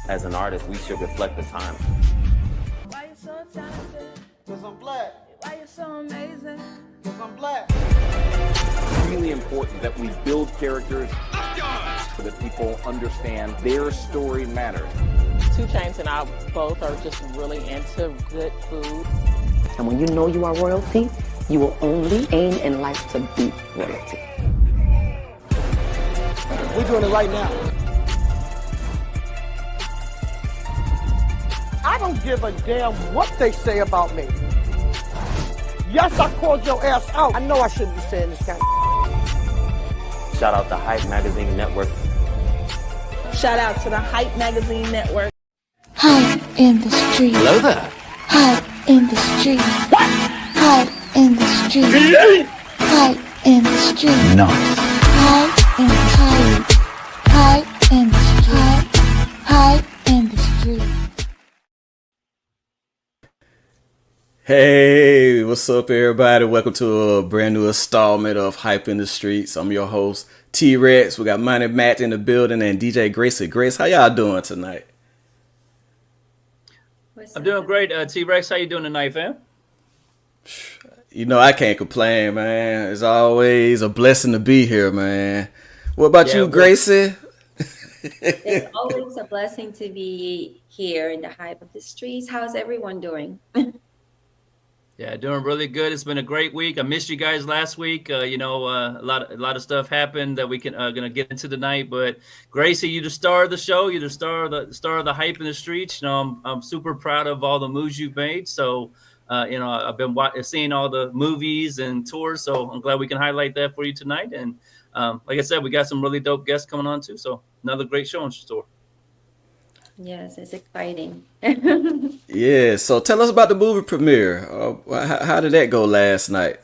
As an artist, we should reflect the time. Why you so talented? Cause I'm black. Why you so amazing? Cause I'm black. It's really important that we build characters so that people understand their story matters. 2 Chainz and I both are just really into good food. And when you know you are royalty, you will only aim in life to be royalty. We're doing it right now. I don't give a damn what they say about me. Yes, I called your ass out. I know I shouldn't be saying this kind of. Shout out to Hype Magazine Network. Shout out to the Hype Magazine Network. Hype in the street. Hello there. Hype in the street. What? Hype in the street. Hype in the street. No. Hype in the street. Hype in the street. Hype in the street. Hey, what's up, everybody? Welcome to a brand new installment of Hype in the Streets. I'm your host, Tee Recx. We got Money Matt in the building and DJ Graci Grace. How y'all doing tonight? I'm doing great. Tee Recx, how you doing tonight, fam? You know, I can't complain, man. It's always a blessing to be here, man. What about you, Gracie? It's always a blessing to be here in the Hype of the Streets. How's everyone doing? Yeah, doing really good. It's been a great week. I missed you guys last week. A lot of stuff happened that we can gonna get into tonight. But Gracie, you're the star of the show. You're the star of the Hype in the Streets. You know, I'm super proud of all the moves you've made. So, I've been seeing all the movies and tours. So I'm glad we can highlight that for you tonight. And like I said, we got some really dope guests coming on too. So another great show in store. Yes, it's exciting. Yeah, so tell us about the movie premiere. How did that go last night?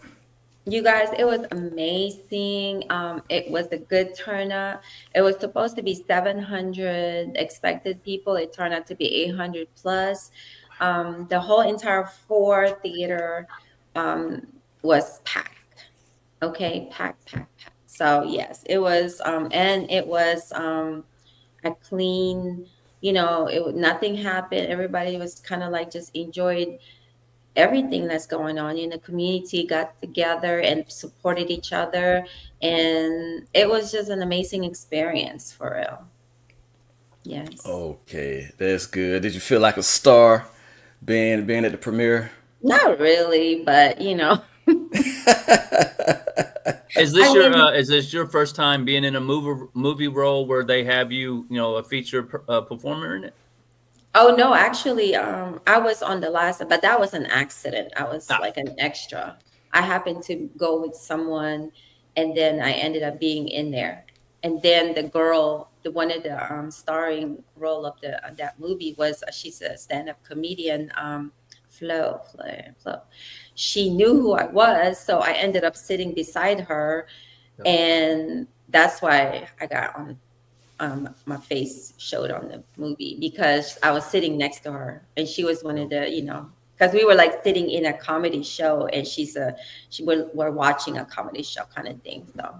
You guys, it was amazing. It was a good turnout. It was supposed to be 700 expected people. It turned out to be 800 plus. The whole entire 4 theater was packed. Okay, packed. So yes, it was, and it was a clean. Nothing happened. Everybody was kind of like just enjoyed everything that's going on in the community, got together and supported each other. And it was just an amazing experience for real. Yes. Okay, that's good. Did you feel like a star being at the premiere? Not really, but Is this your first time being in a movie role where they have you, a feature performer in it? Oh no, actually, I was on the last, but that was an accident. I was like an extra. I happened to go with someone, and then I ended up being in there. And then the girl, one of the starring role of that movie was she's a stand-up comedian, Flo. She knew who I was, so I ended up sitting beside her, and that's why I got on. My face showed on the movie because I was sitting next to her, and she was one of the, because we were like sitting in a comedy show, and we're watching a comedy show kind of thing. So,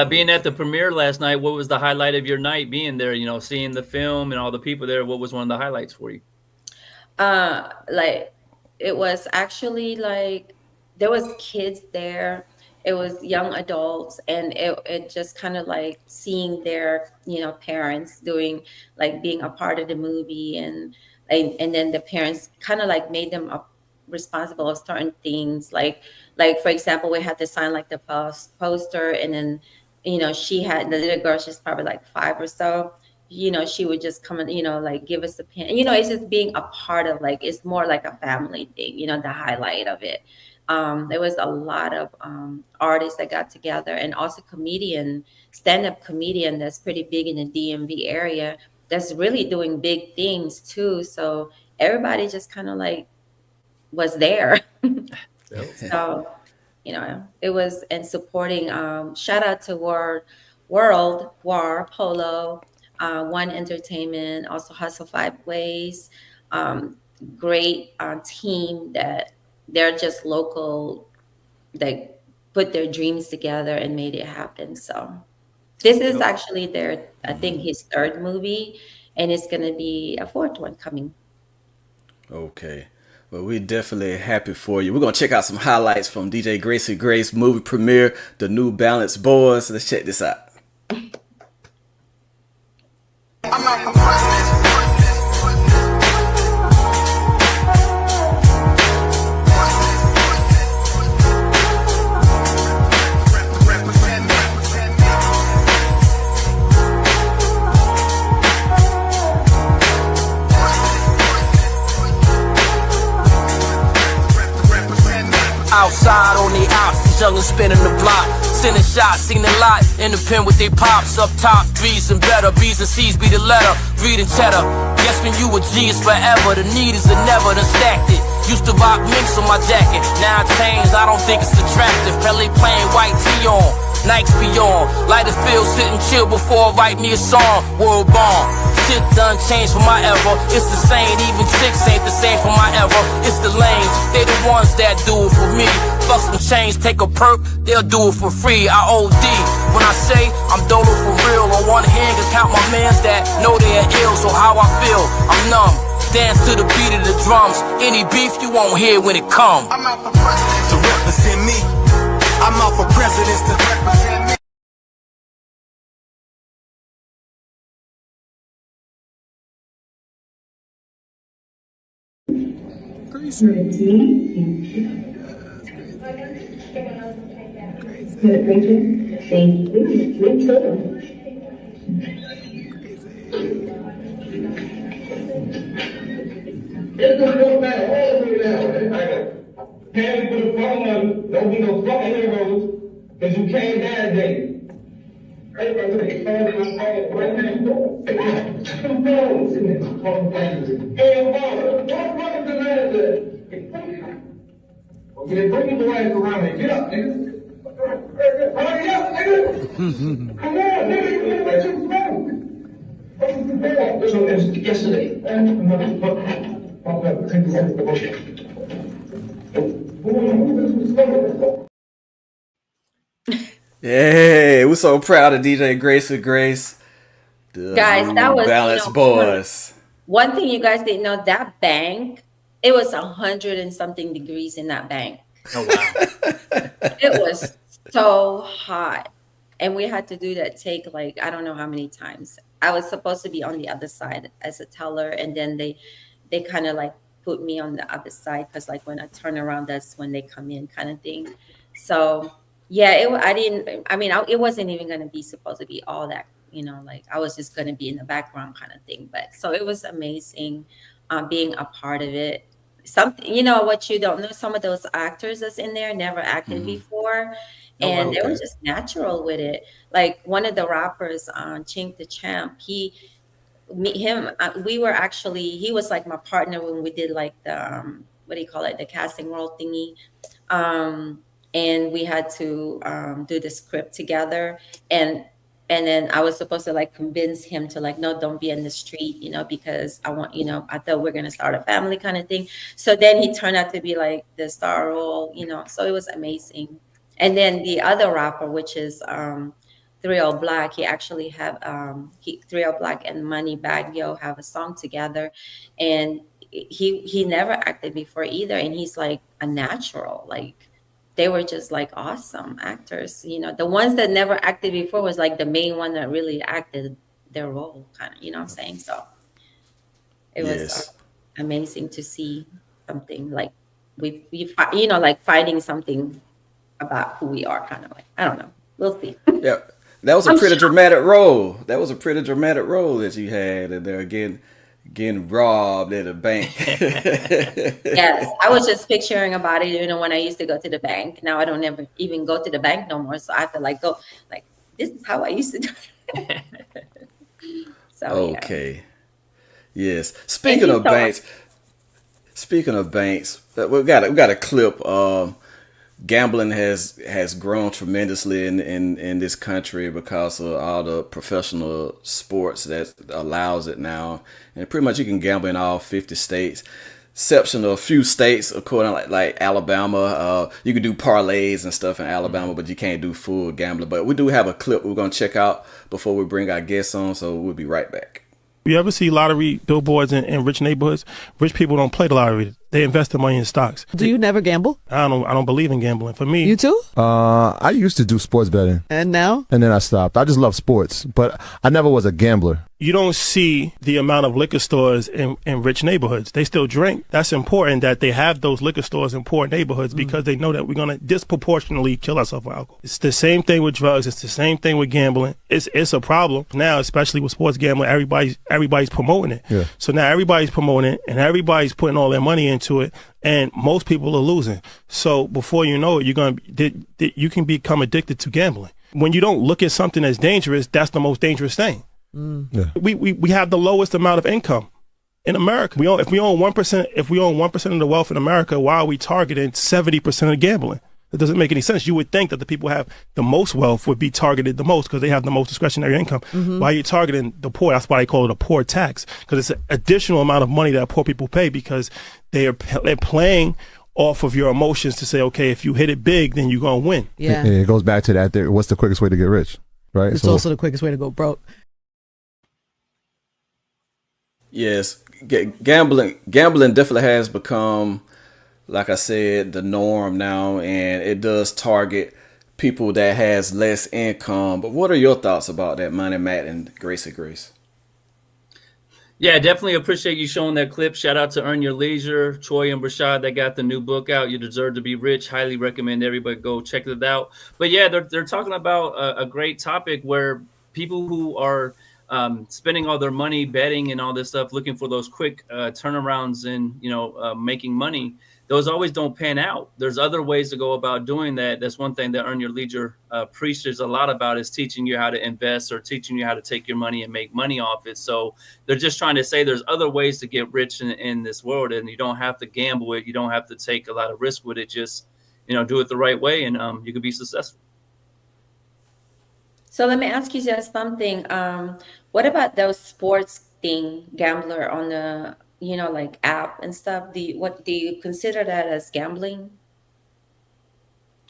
being at the premiere last night, what was the highlight of your night? Being there, seeing the film and all the people there. What was one of the highlights for you? Like it was actually like there was kids there. It was young adults, and it just kind of like seeing their, parents doing like being a part of the movie, and then the parents kind of like made them responsible of certain things. Like for example, we had to sign like the poster, and then, she had the little girl, she's probably like 5 or so. She would just come and, like give us a pen. It's just being a part of like, it's more like a family thing, the highlight of it. There was a lot of artists that got together, and also stand-up comedian that's pretty big in the DMV area that's really doing big things too. So everybody just kind of like was there. So, it was, and supporting, shout out to World War Polo, One Entertainment, also Hustle 5 Ways, great team that they're just local, that put their dreams together and made it happen. So this is actually I think his 3rd movie, and it's going to be a fourth one coming. Okay. Well, we're definitely happy for you. We're going to check out some highlights from DJ Graci Grace movie premiere, The New Balance Boys. Let's check this out. I'm out for president. Outside on the ops, youngin' spinning the block, sending shots, seen a lot in the pen with they pops up top, B's and better, B's and C's be the letter, reading cheddar. Guess when you a G is forever, the need is a never, done stacked it. Used to rock minks on my jacket, now it changed, I don't think it's attractive. Pele playing white tee on, Nikes be on, light a field, sit and chill before I write me a song. World bomb, shit done changed for my era. It's the same, even chicks ain't the same for my era. It's the lanes, they the ones that do it for me. Fuck some change, take a perk, they'll do it for free. I OD when I say I'm dolo for real. On one hand can count my mans that know they're ill. So how I feel, I'm numb. Dance to the beat of the drums. Any beef you won't hear when it come. I'm out for president to represent me. I'm out for presidents to represent me. Can't put a phone on, don't be no fucking heroes, cause you came that day. Everybody say, phone right now. Two phones in this phone. Hey, phone, don't run to that. Okay, bring your ass around here. Get up, nigga. Hurry up, nigga. Come on, nigga, you look at your phone. This was yesterday. Yeah, we're so proud of DJ Graci Grace. The Guys, that was Balance Boys. One thing you guys didn't know, that bank, it was 100 and something degrees in that bank. Oh wow. It was so hot. And we had to do that take like, I don't know how many times. I was supposed to be on the other side as a teller, and then they kind of like put me on the other side because like when I turn around, that's when they come in, kind of thing. So yeah, it wasn't even going to be supposed to be all that, like I was just going to be in the background kind of thing. But so it was amazing being a part of it. Something, what you don't know, some of those actors that's in there never acted before. And they were just natural with it. Like one of the rappers on Chink the Champ, he was like my partner when we did like the, the casting role thingy. And we had to do the script together. And then I was supposed to like convince him to like, no, don't be in the street, because I want, I thought we're going to start a family kind of thing. So then he turned out to be like the star role, so it was amazing. And then the other rapper, which is 3L Black, he actually have 3L Black and Money Bag Yo have a song together, and he never acted before either, and he's like a natural. Like they were just like awesome actors. The ones that never acted before was like the main one that really acted their role, kind of. You know what I'm saying? So it was amazing to see something like we like fighting something about who we are, kind of like, I don't know. We'll see. Yeah, that was a pretty dramatic role. That was a pretty dramatic role that you had, and they're getting robbed at a bank. Yes, I was just picturing about it. When I used to go to the bank. Now I don't ever even go to the bank no more. So I have to like go, like this is how I used to do it. So okay, yes. Speaking of banks, we got a clip. Gambling has grown tremendously in this country because of all the professional sports that allows it now, and pretty much you can gamble in all 50 states, exception of a few states, according like Alabama. You can do parlays and stuff in Alabama, but you can't do full gambling. But we do have a clip we're gonna check out before we bring our guests on, so we'll be right back. You ever see lottery billboards in rich neighborhoods? Rich people don't play the lottery. They invest their money in stocks. Do you never gamble? I don't believe in gambling. For me, You too? I used to do sports betting. And now? And then I stopped. I just love sports, but I never was a gambler. You don't see the amount of liquor stores in rich neighborhoods. They still drink. That's important that they have those liquor stores in poor neighborhoods because they know that we're going to disproportionately kill ourselves with alcohol. It's the same thing with drugs. It's the same thing with gambling. It's a problem now, especially with sports gambling. Everybody's promoting it. Yeah. So now everybody's promoting it and everybody's putting all their money into it, and most people are losing. So before you know it, you can become addicted to gambling. When you don't look at something as dangerous, that's the most dangerous thing. Yeah. We have the lowest amount of income in America. If we own 1% of the wealth in America, why are we targeting 70% of gambling? It doesn't make any sense. You would think that the people who have the most wealth would be targeted the most because they have the most discretionary income. Why are you targeting the poor? That's why they call it a poor tax, because it's an additional amount of money that poor people pay because they're playing off of your emotions to say, okay, if you hit it big, then you're going to win. Yeah. It goes back to that. What's the quickest way to get rich? Right. It's also the quickest way to go broke. Yes, gambling definitely has become, like I said, the norm now, and it does target people that has less income. But what are your thoughts about that, Money Matt and Graci Grace? Yeah, definitely appreciate you showing that clip. Shout out to Earn Your Leisure, Troy and Rashad that got the new book out. You Deserve to Be Rich. Highly recommend everybody go check it out. But yeah, they're talking about a great topic where people who are spending all their money betting and all this stuff, looking for those quick turnarounds and making money, those always don't pan out. There's other ways to go about doing that. That's one thing that Earn Your Leisure preaches a lot about, is teaching you how to invest or teaching you how to take your money and make money off it. So they're just trying to say there's other ways to get rich in this world, and you don't have to gamble it. You don't have to take a lot of risk with it. Just do it the right way, and you could be successful. So let me ask you just something. What about those sports gambler on the like app and stuff? Do you consider that as gambling?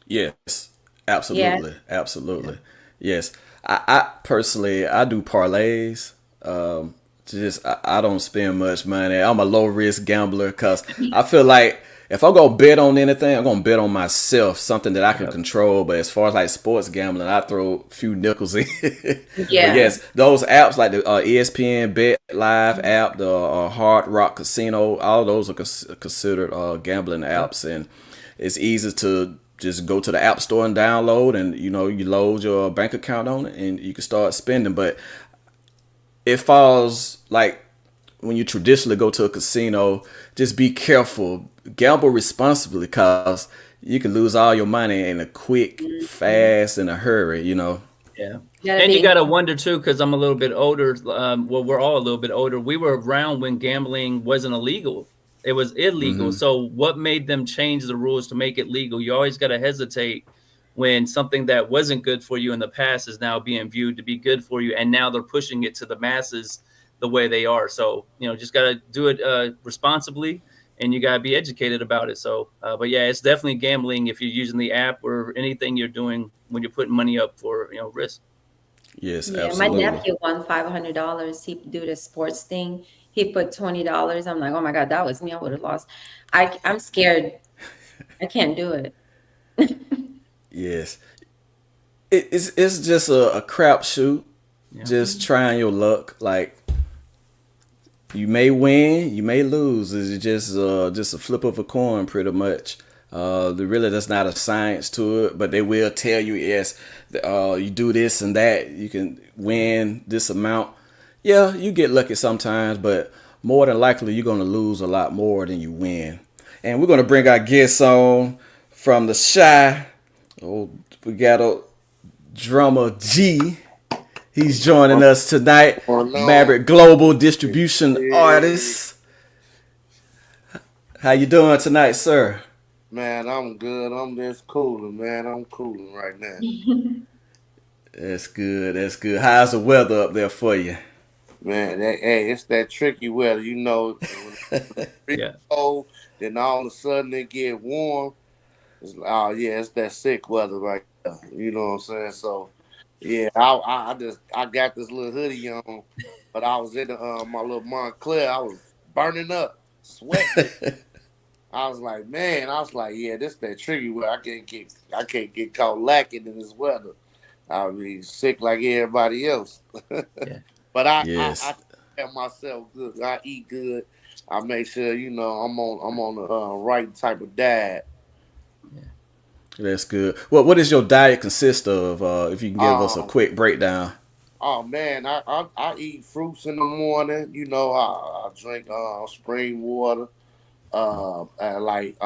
Yes, absolutely, absolutely. Yes, I personally do parlays. I don't spend much money. I'm a low risk gambler because I feel like if I'm gonna bet on anything, I'm gonna bet on myself, something that I can control. But as far as like sports gambling, I throw a few nickels in. Yeah. But yes, those apps like the ESPN Bet Live app, the Hard Rock Casino, all of those are considered gambling apps, and it's easy to just go to the app store and download, and you load your bank account on it, and you can start spending. But it falls like when you traditionally go to a casino, just be careful. Gamble responsibly, because you can lose all your money in a quick, fast, in a hurry, Yeah. And you got to wonder, too, because I'm a little bit older. Well, we're all a little bit older. We were around when gambling wasn't illegal. It was illegal. So what made them change the rules to make it legal? You always got to hesitate when something that wasn't good for you in the past is now being viewed to be good for you. And now they're pushing it to the masses the way they are. So, just got to do it responsibly. And you got to be educated about it. So, but yeah, it's definitely gambling if you're using the app or anything you're doing when you're putting money up for, risk. Yes, Yeah, absolutely. my nephew won $500. He do the sports thing. He put $20. I'm like, oh my God, that was me. I would have lost. I'm scared. I can't do it. Yes. It's just a crapshoot. Yeah. Just trying your luck. Like, you may win, you may lose. It's just a flip of a coin, pretty much. There's not a science to it, but they will tell you, yes, you do this and that, you can win this amount. Yeah, you get lucky sometimes, but more than likely, you're going to lose a lot more than you win. And we're going to bring our guests on from the Shy. We got a drummer G. He's joining us tonight. Maverick Global Distribution Artist. How you doing tonight, sir? Man, I'm good. I'm just cooling, man. I'm cooling right now. That's good. That's good. How's the weather up there for you? Man, it's that tricky weather. It's cold, then all of a sudden it get warm. It's that sick weather right there. You know what I'm saying? So Yeah, I got this little hoodie on, but I was in my little Montclair. I was burning up, sweating. I was like, man, yeah, this that tricky where I can't get caught lacking in this weather. I'll be sick like everybody else. Yeah. But I Yes. take myself good. I eat good. I make sure I'm on the right type of diet. That's good. Well, what does your diet consist of? If you can give us a Um, quick breakdown. Oh man, I eat fruits in the morning. I drink spring water. And like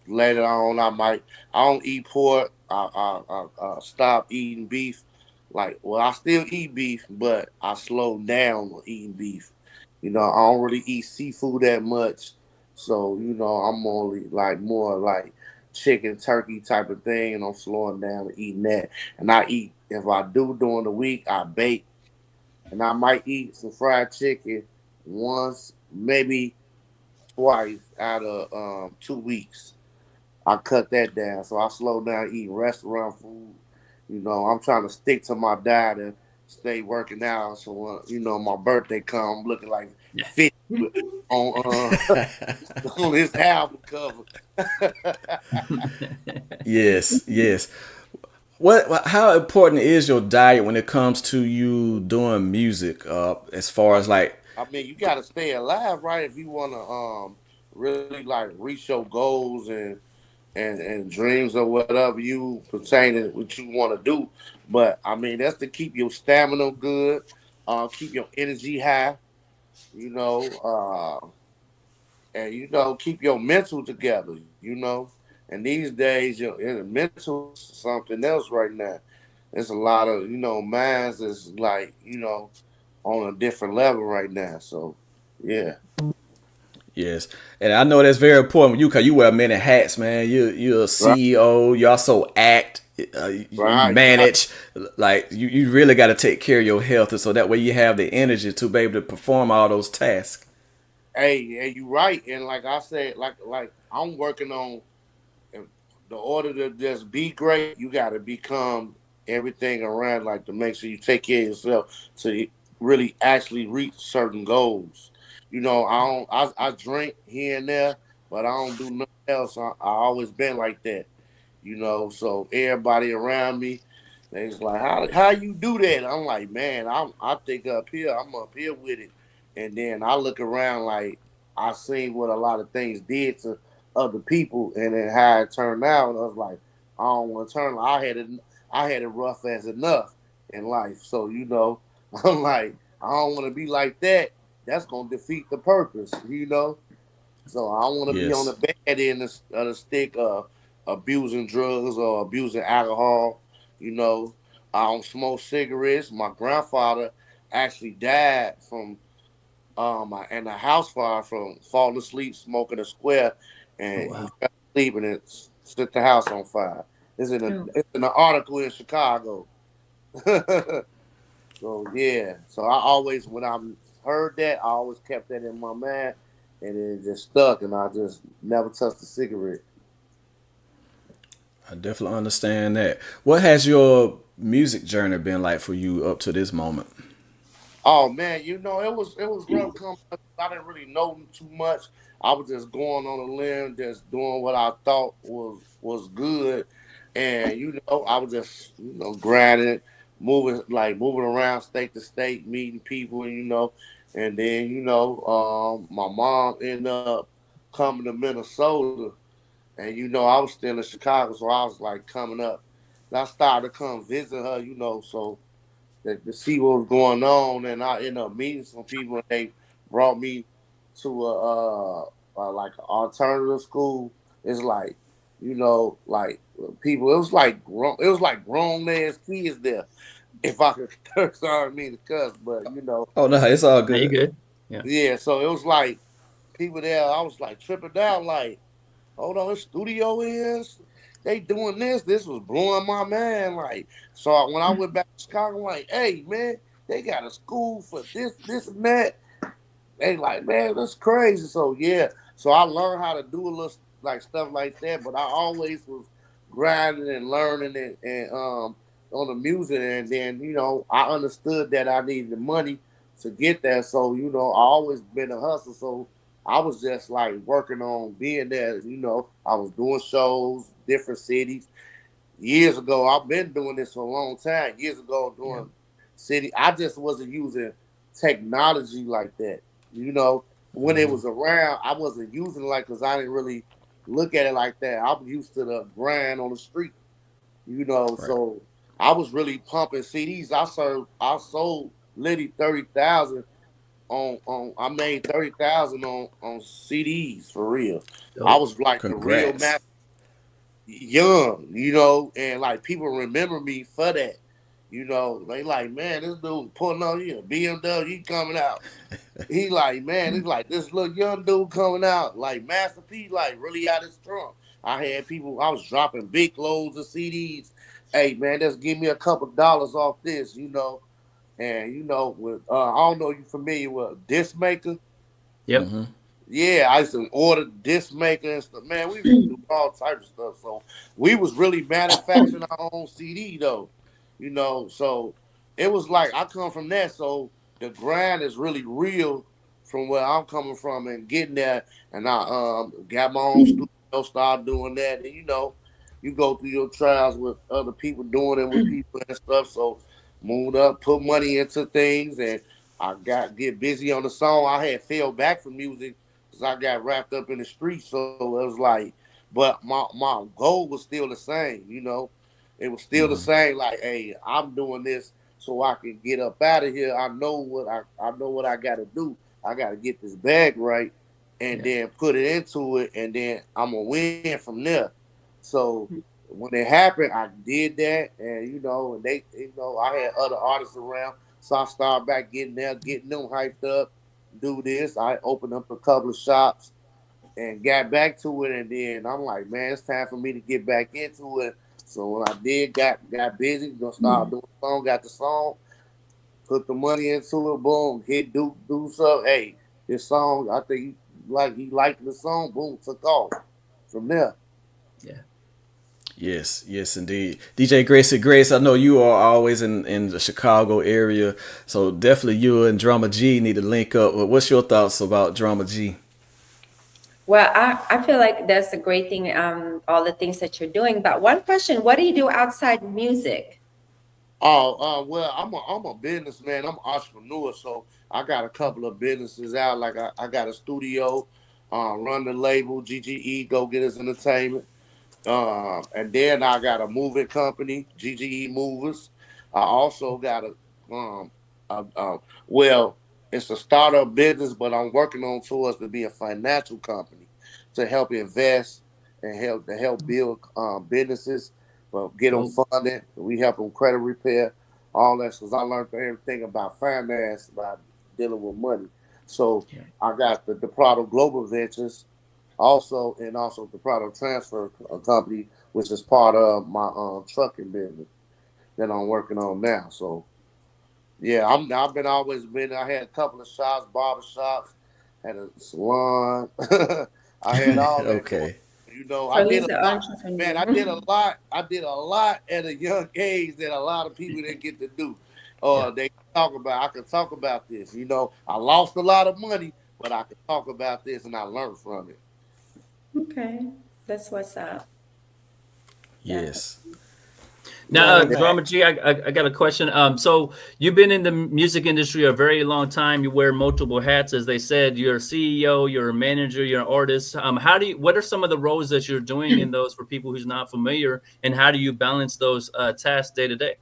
later on, I don't eat pork. I stop eating beef. Like, well, I still eat beef, but I slowed down on eating beef. I don't really eat seafood that much, so I'm only like more like chicken, turkey type of thing, and I'm slowing down and eating that. And I eat if I do during the week, I bake, and I might eat some fried chicken once, maybe twice out of 2 weeks. I cut that down, so I slow down eating restaurant food. I'm trying to stick to my diet and stay working out. So my birthday come, I'm looking like 50 on on this album cover. Yes, yes. How important is your diet when it comes to you doing music? As far as like, I mean, you got to stay alive, right? If you want to really like reach your goals and dreams or whatever you pertaining what you want to do. But I mean, that's to keep your stamina good, keep your energy high, you know, and keep your mental together, And these days, your mental is something else right now. There's a lot of minds that's like on a different level right now. So, yeah. yes, and I know that's very important with you because you wear many hats, man. You're a Right. CEO. You also act. You Right. manage. Like you really got to take care of your health, and so that way you have the energy to be able to perform all those tasks. Hey, you right. And like I said, like I'm working on the order to just be great. You got to become everything around, like to make sure you take care of yourself to really actually reach certain goals. I drink here and there, but I don't do nothing else. I always been like that. So everybody around me, they's like, how you do that? I'm like, man, I think I'm up here with it. And then I look around like I seen what a lot of things did to other people and then how it turned out. And I was like, I don't want to turn. I had it rough as enough in life. So I'm like, I don't want to be like that. That's gonna defeat the purpose. So I don't want to be on Yes. the bad end of the stick, abusing drugs or abusing alcohol. I don't smoke cigarettes. My grandfather actually died from in a house fire from falling asleep smoking a square, Oh, and he wow. fell asleep and it set the house on fire. It's in an article in Chicago. So yeah, so I always when I heard that, I always kept that in my mind, and it just stuck, and I just never touched a cigarette. I definitely understand that. What has your music journey been like for you up to this moment? Oh man, it was rough coming up. I didn't really know too much. I was just going on a limb, just doing what I thought was good, and I was just grinding, moving around state to state, meeting people, and then my mom ended up coming to Minnesota, and I was still in Chicago, so I was like coming up. And I started to come visit her, so to see what was going on, and I ended up meeting some people, and they brought me to a like an alternative school. It's like, like people. It was like grown ass kids there. If I could curse, sorry me to cuss, but Oh no, it's all Are you good. good? Yeah. yeah. So it was like people there. I was like tripping down, like, hold on, the studio is. They doing this. This was blowing my mind. Like, so when I went back to Chicago, I'm like, hey man, they got a school for this and that. They like, man, that's crazy. So yeah, so I learned how to do a little like stuff like that. But I always was grinding and learning and on the music, and then I understood that I needed the money to get there. So I always been a hustler. So I was just like working on being there. I was doing shows, different cities. Years ago, I've been doing this for a long time. Years ago, doing city, I just wasn't using technology like that. When it was around, I wasn't using it like because I didn't really look at it like that. I'm used to the grind on the street. So I was really pumping CDs. I sold literally 30,000 I made 30,000 on CDs for real. I was like the real master, young, and like people remember me for that. They like, man, this dude pulling on you, BMW, he coming out. He like, man, it's like this little young dude coming out, like Master P, like really out his trunk. I had people, I was dropping big loads of CDs. Hey man, just give me a couple dollars off this, And with I don't know, you familiar with Disc Maker? Yep. Mm-hmm. Yeah, I used to order disc maker and stuff. Man, we used to do all types of stuff. So we was really manufacturing our own CD though. So it was like I come from that. So the grind is really real from where I'm coming from and getting there. And I got my own studio, started doing that. And you go through your trials with other people doing it with people and stuff. So moved up, put money into things, and I get busy on the song. I had fell back from music because I got wrapped up in the streets. So it was like, but my goal was still the same, It was still the same, like, hey, I'm doing this so I can get up out of here. I know what I gotta do. I gotta get this bag right and then put it into it, and then I'm gonna win from there. So when it happened, I did that, and and they, I had other artists around, so I started back getting them hyped up, do this. I opened up a couple of shops and got back to it, and then I'm like, man, it's time for me to get back into it. So when I did, got busy, gonna start doing the song, got the song, put the money into it, boom, hit do something. Hey, this song, I think he liked the song, boom, took off from there. Yeah. Yes, indeed. DJ Graci Grace, I know you are always in the Chicago area, so definitely you and Drama G need to link up. What's your thoughts about Drama G? Well, I feel like that's a great thing, all the things that you're doing. But one question, what do you do outside music? Oh, well, I'm a businessman. I'm an entrepreneur, so I got a couple of businesses out. Like I got a studio, run the label, GGE, Go Getters Entertainment. And then I got a moving company, GGE Movers. I also got well, it's a startup business, but I'm working on towards to be a financial company to help invest and help build businesses, but get them funded. We help them credit repair, all that. Because I learned everything about finance, about dealing with money. So I got the Prado Global Ventures. Also the product transfer company, which is part of my trucking business that I'm working on now. So yeah, I've always been. I had a couple of shops, barber shops, had a salon. I had all that. Okay. I did a lot. Man, I did a lot. I did a lot at a young age that a lot of people didn't get to do. They talk about. I can talk about this. I lost a lot of money, but I can talk about this, and I learned from it. Okay, that's what's up. Yes. Now, Drama G, I got a question. So you've been in the music industry a very long time. You wear multiple hats, as they said. You're a CEO, you're a manager, you're an artist. What are some of the roles that you're doing in those for people who's not familiar, and how do you balance those tasks day to day?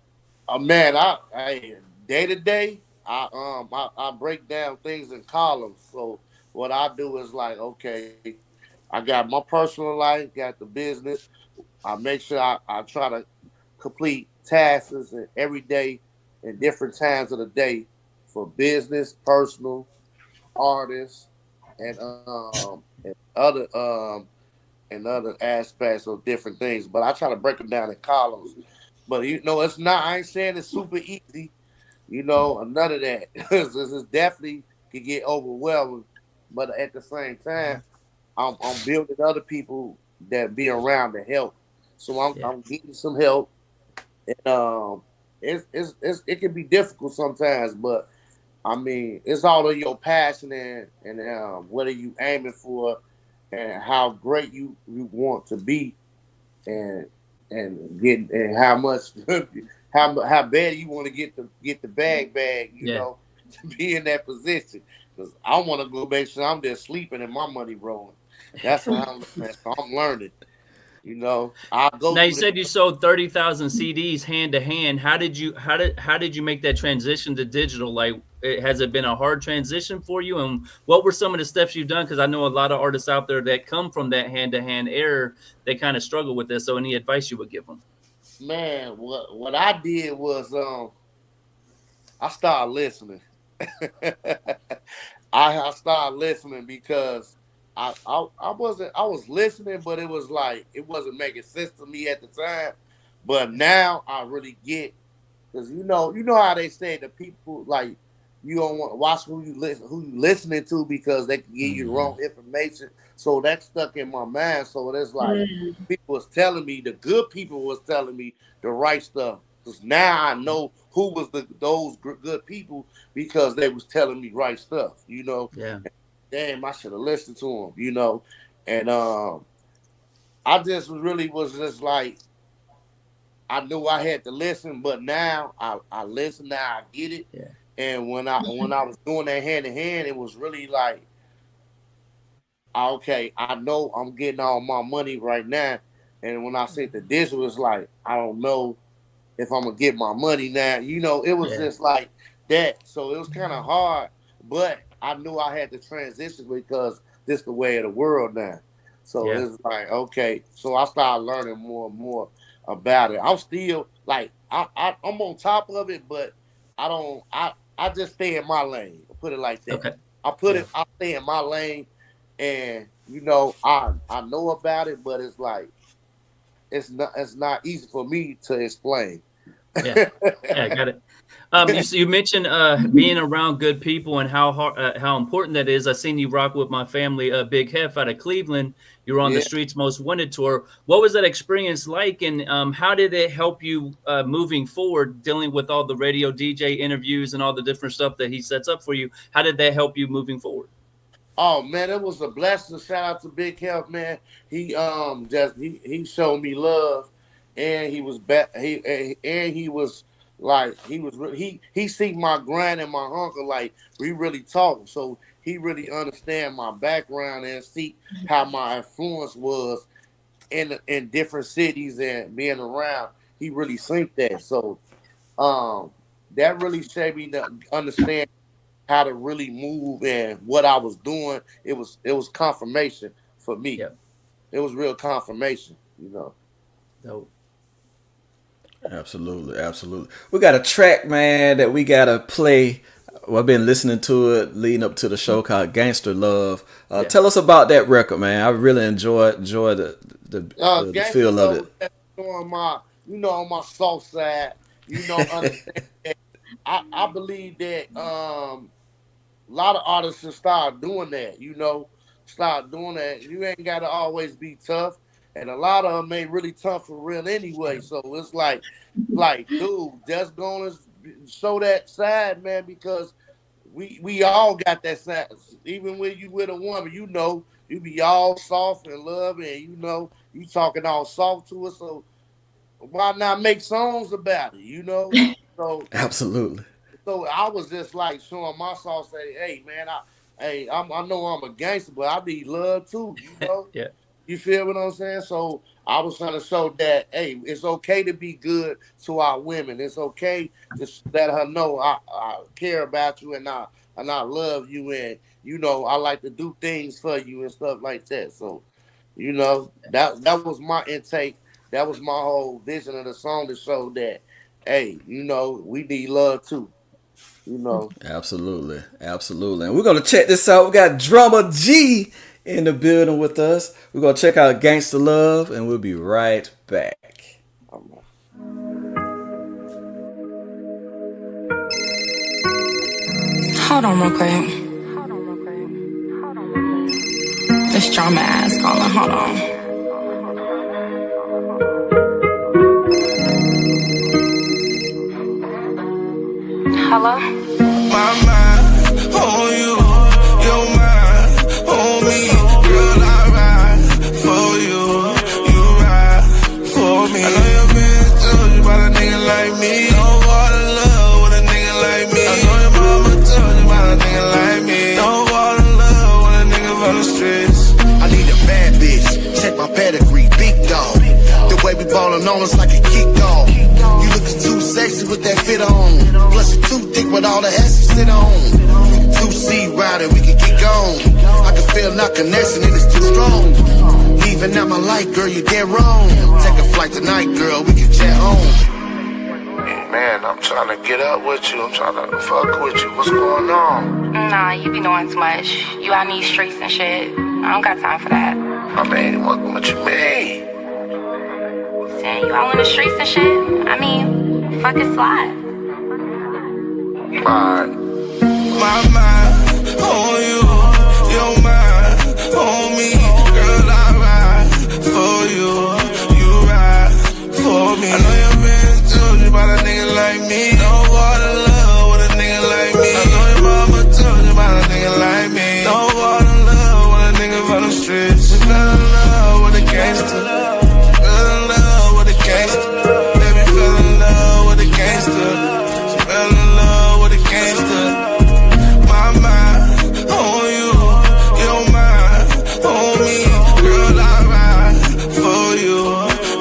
Man, I day to day, I break down things in columns. So what I do is like, okay, I got my personal life, got the business. I make sure I try to complete tasks every day in different times of the day for business, personal, artists, and other aspects of different things. But I try to break them down in columns. But it's not. I ain't saying it's super easy. None of that. This definitely can get overwhelming. But at the same time, I'm building other people that be around to help. So I'm getting some help, And it can be difficult sometimes, but I mean, it's all of your passion and what are you aiming for, and how great you want to be, and how much how bad you want to get the bag, you know, to be in that position. Because I want to go make sure I'm there sleeping and my money rolling. That's how I'm looking at. So I'm learning. You know, I'll go. Now you said you sold 30,000 CDs hand to hand. How did you make that transition to digital? Like, has it been a hard transition for you? And what were some of the steps you've done? Because I know a lot of artists out there that come from that hand to hand era, they kind of struggle with this. So any advice you would give them? Man, what I did was I started listening. I started listening because I was listening, but it was like it wasn't making sense to me at the time. But now I really get, because you know how they say the people, like, you don't want to watch who you listening to, because they can give you the wrong information. So that stuck in my mind. So it's like people was telling me, the good people was telling me the right stuff. Because now I know who was those good people, because they was telling me right stuff. You know. Yeah. Damn, I should have listened to him. You know. And I just really was just like, I knew I had to listen, but now I listen. Now I get it. Yeah. And when I was doing that hand in hand, it was really like, okay, I know I'm getting all my money right now. And when I said the digital, it's like, I don't know if I'm gonna get my money now. You know, it was just like that. So it was kind of hard, but I knew I had to transition because this is the way of the world now. So it's like, okay. So I started learning more and more about it. I'm still like, I'm on top of it, but I just stay in my lane. I'll put it like that. Okay. I stay in my lane, and you know, I know about it, but it's like, it's not easy for me to explain. Yeah, I got it. You mentioned being around good people and how important that is. I seen you rock with my family, Big Hef out of Cleveland. You were on the Streets Most Wanted tour. What was that experience like, and how did it help you moving forward, dealing with all the radio DJ interviews and all the different stuff that he sets up for you? How did that help you moving forward? Oh man, it was a blessing. Shout out to Big Hef, man. He he showed me love, and he was he seen my grind and my hunger, like we really talk. So he really understand my background and see how my influence was in different cities and being around. He really seen that. So that really shaped me to understand how to really move and what I was doing. It was confirmation for me. Yep. It was real confirmation, you know. Dope. Absolutely. We got a track, man, that we gotta play. Well, I've been listening to it leading up to the show, called Gangster Love. Tell us about that record, man. I really enjoy the feel of it. On my soft side, understand that. I believe that a lot of artists should start doing that, start doing that. You ain't got to always be tough. And a lot of them ain't really tough for real anyway. So it's like, dude, just gonna show that side, man, because we all got that side. Even when you with a woman, you be all soft and love, and you talking all soft to her. So why not make songs about it, So absolutely. So I was just like showing my soft, say, hey man, I know I'm a gangster, but I need love too, Yeah. You feel what I'm saying? So I was trying to show that, hey, it's okay to be good to our women. It's okay to let her know I care about you and I love you, and I like to do things for you and stuff like that. So, that was my intake. That was my whole vision of the song, to show that, hey, we need love too. Absolutely. And we're gonna check this out. We got Drummer G in the building with us. We're gonna check out Gangsta Love, and we'll be right back. Hold on real quick. This drama ass calling. Hold on. Hello? My mind on you, your mind on me. Girl, I ride for you, you ride for me. I know you've been told you about a nigga like me. Don't fall in love with a nigga like me. I know your mama told you about a nigga like me. Don't fall in love with a nigga from the streets. I need a bad bitch, check my pedigree, big dog. The way we ballin' on us like a kick dog. You lookin' too sexy with that fit on. Plus you're too thick with all the ass you sit on. 2C riding, we can get gone. I can feel our connection and it's too strong. Leaving out my life, girl, you dead wrong. Take a flight tonight, girl, we can jet home. Yeah, man, I'm trying to get up with you. I'm trying to fuck with you. What's going on? Nah, you be doing too much. You out in these streets and shit. I don't got time for that. I mean, what you mean? Saying you all in the streets and shit. I mean, fuck it, slide. Alright. My mind on you, your mind on me. Girl, I ride for you, you ride for me. I know you've been told you about a nigga like me. Don't fall in love with a nigga like me. I know your mama told you about a nigga like me. Don't fall in love with a nigga from the streets. She fell in love with a gangster. She fell in love with a gangster. Baby fell in love with a gangster. She fell in love with a gangster. My mind on you, your mind on me. Girl, I ride for you,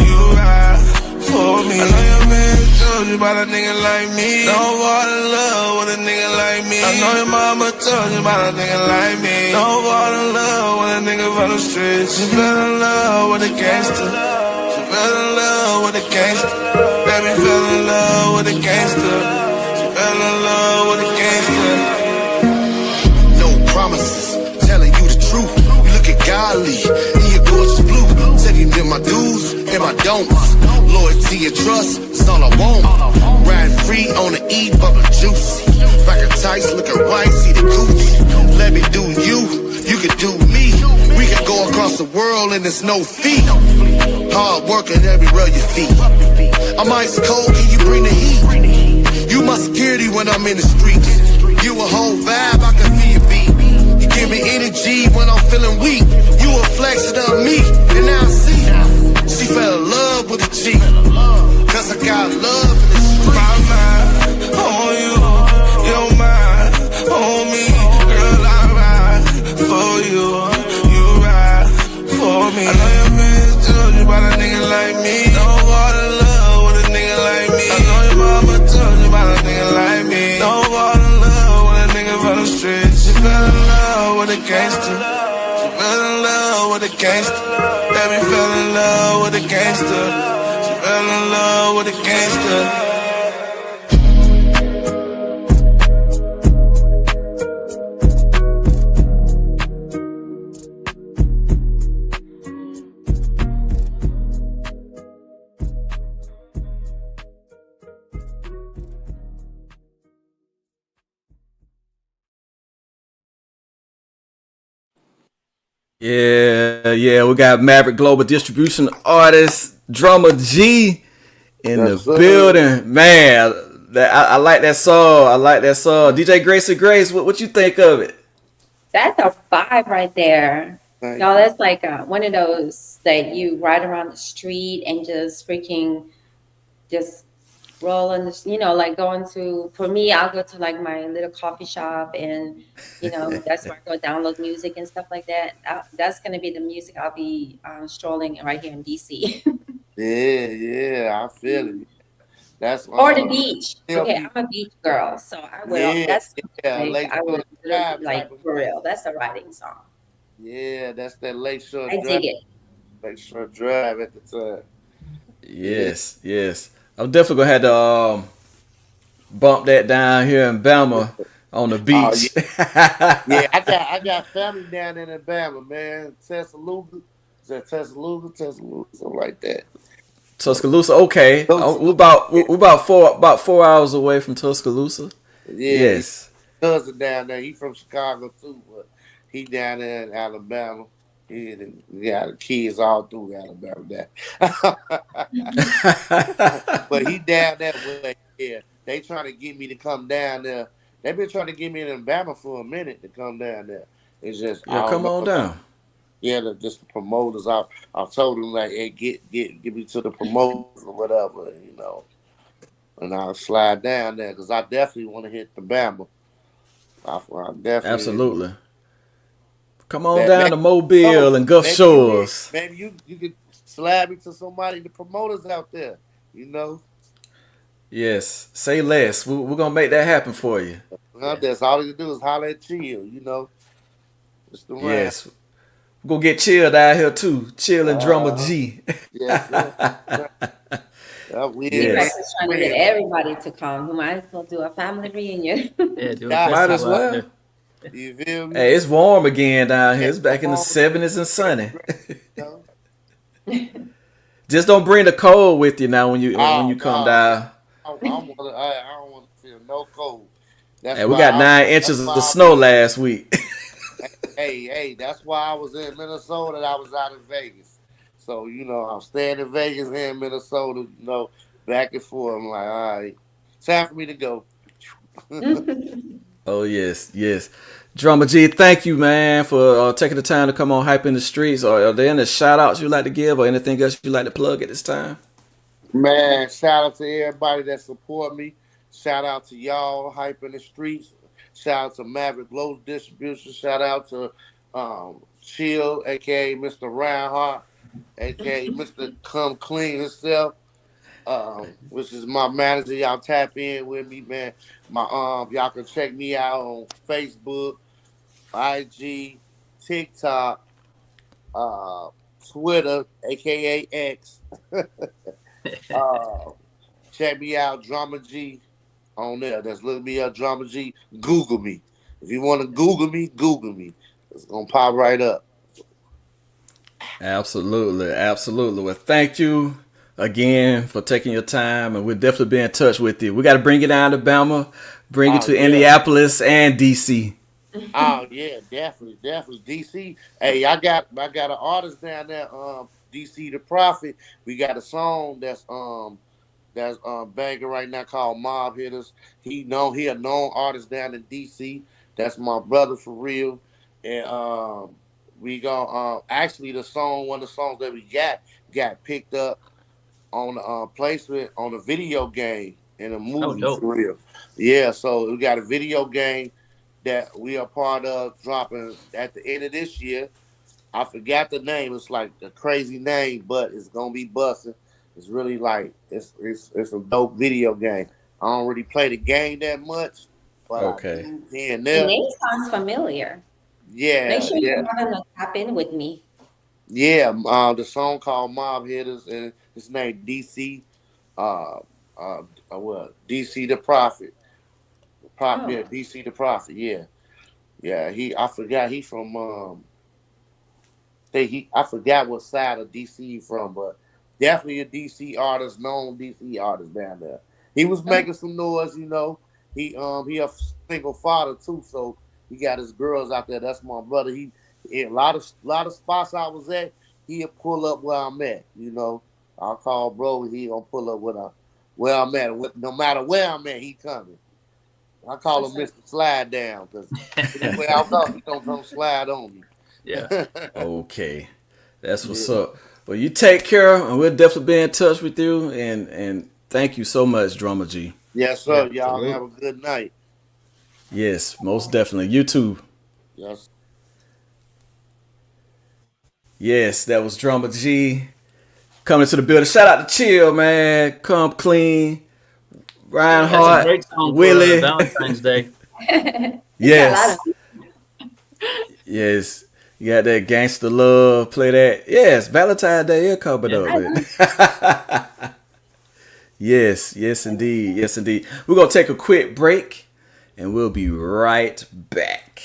you ride for me. I know you've been told you about a nigga like me. Don't fall in love with a nigga like me. I know your mama told you about a nigga like me. Don't fall in love with a nigga from the streets. She fell in love with a gangster. She fell in love with a gangster. Baby fell in love with a gangster. She fell in love with a gangster. No promises, telling you the truth. You lookin' godly in your gorgeous blue. Taking in my do's and my don'ts. Loyalty and trust is all I want. Riding free on the E, bubbling juicy. Back of tights, looking right, see the Gucci. Let me do you, you can do me. We can go across the world and there's no fee. Hard working every rub your feet. I'm ice cold, can you bring the heat? You my security when I'm in the streets. You a whole vibe, I can feel your beat. You give me energy when I'm feeling weak. You a flexing on me, and now I see she fell in love with a G. Cause I got love in the street. My mind on you, your mind on me. Girl, I ride for you, you ride for me. I know you've been told you about a nigga like me. Don't fall in love with a nigga like me. I know your mama told you about a nigga like me. Don't fall in love with a nigga from the streets. She fell in love with a gangster. She fell in love with a gangster. Baby fell in love with a gangster. She fell in love with a gangster. Yeah, we got Maverick Global Distribution artist, drummer G in the building. Man, I like that song. DJ Graci Grace, what you think of it? That's a vibe right there. Y'all, that's like one of those that you ride around the street and just freaking just rolling, like going to, for me, I'll go to like my little coffee shop and, that's where I go download music and stuff like that. That's going to be the music I'll be strolling right here in DC. Yeah, I feel it. That's or the beach. Okay, I'm a beach girl, so I will. I will like for real. That's a riding song. Yeah, that's that Lakeshore Drive. I dig it. Lakeshore Drive at the time. Yes. I'm definitely gonna have to bump that down here in Bama on the beach. Yeah, I got family down in Bama, man. Tuscaloosa, is that Tuscaloosa, something like that. Tuscaloosa, okay. We're about 4 hours away from Tuscaloosa. Yeah, yes. Cousin down there. He from Chicago too, but he down there in Alabama. He got the kids all through Alabama there. But he down that way, yeah. they trying to get me to come down there. They've been trying to get me in Alabama for a minute to come down there. It's just come on down. Yeah, just the promoters. I've told them like, hey, get me to the promoters or whatever, and I'll slide down there because I definitely want to hit the Bama. I definitely absolutely. Come on down to Mobile and Gulf Shores. Maybe you could slide me to somebody, the promoters out there, Yes, say less. We're gonna make that happen for you. That's all you do is holler at Chill, Just the yes, we're gonna get Chill down here too. Chill and Drummer G. Yes. Tee Recx is trying to get everybody to come. We might as well do a family reunion. Might as well. You feel me? Hey, it's warm again down here. It's back in the 70s and sunny. Just don't bring the cold with you now when you come down. I don't want to feel no cold. Hey, we got 9 inches of snow last week. hey, that's why I was in Minnesota. I was out in Vegas. So, I'm staying in Vegas here in Minnesota, back and forth. I'm like, all right, time for me to go. Oh, yes. Drummer G, thank you, man, for taking the time to come on Hype in the Streets. Are there any shout-outs you'd like to give or anything else you'd like to plug at this time? Man, shout out to everybody that support me. Shout out to y'all, Hype in the Streets. Shout out to Maverick Glow Distribution. Shout out to Chill, a.k.a. Mr. Reinhardt, a.k.a. Mr. Come Clean himself, which is my manager. Y'all tap in with me, man. Y'all can check me out on Facebook, IG, TikTok, Twitter, a.k.a. X. Check me out, Drama G, on there. That's look me up, Drama G. Google me. If you want to Google me. It's gonna pop right up. Absolutely. Well, thank you again for taking your time, and we'll definitely be in touch with you. We got to bring you down to Bama, bring you to Indianapolis and DC. Oh yeah, definitely, DC. Hey, I got an artist down there, DC the Prophet. We got a song that's banging right now called Mob Hitters. He a known artist down in DC. That's my brother for real. And we gonna actually one of the songs that we got picked up on placement on a video game in a movie for real. Yeah, so we got a video game that we are part of dropping at the end of this year. I forgot the name. It's like a crazy name, but it's gonna be busting. It's really like it's a dope video game. I don't really play the game that much, but okay. The name sounds familiar. Yeah. Make sure you tap in with me. Yeah, the song called Mob Hitters, and his name DC. DC the Prophet. Yeah, DC the Prophet. Yeah. I forgot he from I forgot what side of DC he from, but definitely a DC artist, known DC artist down there. He was making some noise, He a single father too, so he got his girls out there. That's my brother. He in a lot of spots I was at, he'll pull up where I'm at. I'll call bro, he gonna pull up where I'm at. No matter where I'm at, he coming. I call him Mr. Slide Down because where I go, he don't come slide on me. Yeah. Okay, that's what's up. Well, you take care, and we'll definitely be in touch with you. And thank you so much, Drummer G. Yes, sir. Y'all have a good night. Yes, most definitely. You too. Yes. Yes, that was Drummer G coming to the building. Shout out to Chill, man. Come Clean. Reinhardt, Willie. Valentine's Day. Yes. Yes. You got that gangster love. Play that. Yes, Valentine's Day is coming up. Yes, indeed. We're going to take a quick break, and we'll be right back.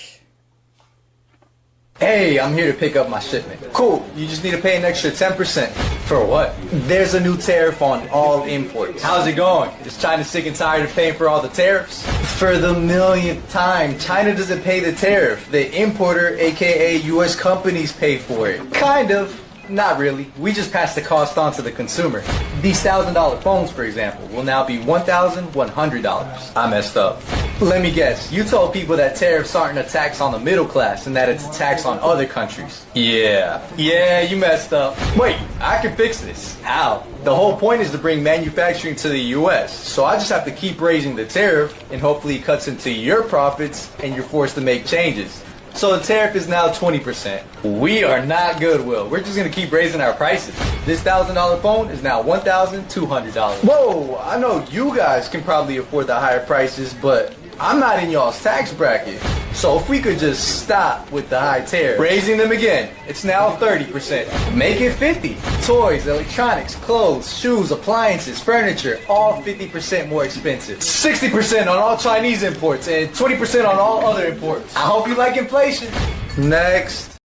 Hey, I'm here to pick up my shipment. Cool, you just need to pay an extra 10%. For what? There's a new tariff on all imports. How's it going? Is China sick and tired of paying for all the tariffs? For the millionth time, China doesn't pay the tariff. The importer, aka US companies, pay for it. Kind of. Not really. We just pass the cost on to the consumer. These $1,000 phones, for example, will now be $1,100. I messed up. Let me guess, you told people that tariffs aren't a tax on the middle class and that it's a tax on other countries. Yeah, you messed up. Wait, I can fix this. How? The whole point is to bring manufacturing to the US, so I just have to keep raising the tariff and hopefully it cuts into your profits and you're forced to make changes. So the tariff is now 20%. We are not Goodwill. We're just gonna keep raising our prices. This $1,000 phone is now $1,200. Whoa, I know you guys can probably afford the higher prices, but I'm not in y'all's tax bracket. So if we could just stop with the high tariff, raising them again, it's now 30%. Make it 50. Toys, electronics, clothes, shoes, appliances, furniture, all 50% more expensive. 60% on all Chinese imports and 20% on all other imports. I hope you like inflation. Next.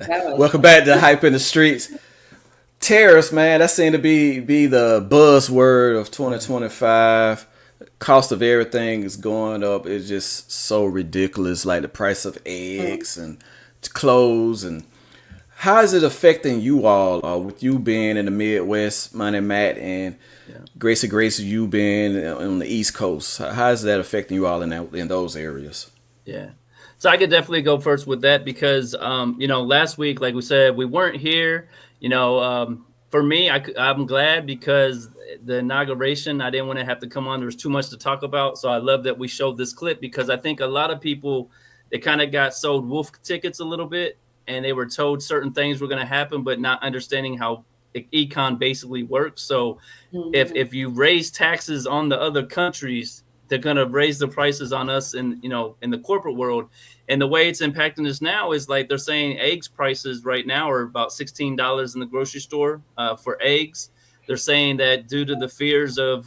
Welcome back to Hype in the Streets. Tariffs, man, that seemed to be the buzzword of 2025. Cost of everything is going up. It's just so ridiculous, like the price of eggs and clothes. And how is it affecting you all, with you being in the Midwest, Money Matt, and Graci Grace, you being on the East Coast? How is that affecting you all in those areas? Yeah. So I could definitely go first with that because, last week, like we said, we weren't here. For me, I'm glad because the inauguration, I didn't want to have to come on. There was too much to talk about. So I love that we showed this clip because I think a lot of people, they kind of got sold wolf tickets a little bit and they were told certain things were going to happen, but not understanding how econ basically works. So if you raise taxes on the other countries, they're going to raise the prices on us in the corporate world. And the way it's impacting us now is like they're saying eggs prices right now are about $16 in the grocery store for eggs. They're saying that due to the fears of,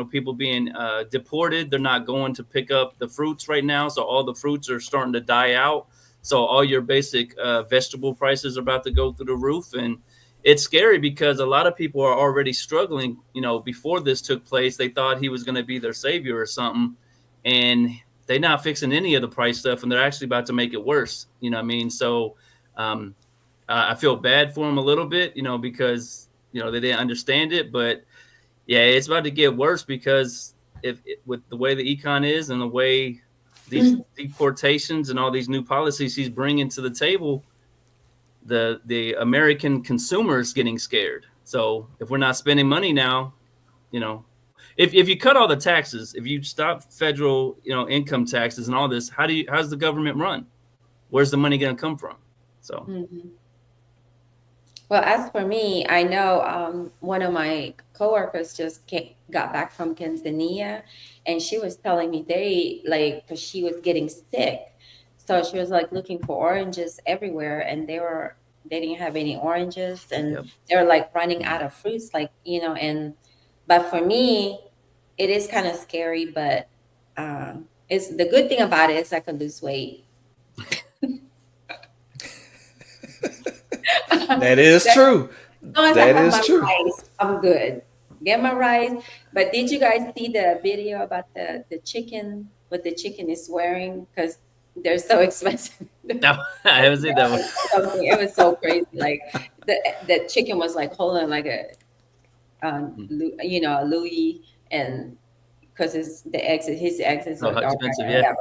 people being deported, they're not going to pick up the fruits right now. So all the fruits are starting to die out. So all your basic vegetable prices are about to go through the roof. And it's scary because a lot of people are already struggling. Before this took place, they thought he was going to be their savior or something. And they're not fixing any of the price stuff, and they're actually about to make it worse. You know what I mean? So I feel bad for them a little bit, because, they didn't understand it. But, yeah, it's about to get worse because with the way the econ is and the way these deportations and all these new policies he's bringing to the table, the American consumer is getting scared. So if we're not spending money now, if you cut all the taxes, if you stop federal, income taxes and all this, how's the government run? Where's the money going to come from? So, Well, as for me, I know one of my coworkers just got back from Tanzania, and she was telling me because she was getting sick, so she was like looking for oranges everywhere, and they didn't have any oranges, and they were like running out of fruits, but for me, it is kind of scary, but it's the good thing about it is I can lose weight. That is true. That is true. Rice, I'm good. Get my rice. But did you guys see the video about the chicken, what the chicken is wearing? Because they're so expensive. No, I haven't seen that one. It was so crazy. Like the chicken was like holding like a Louis, and because his eggs is so expensive. Yeah,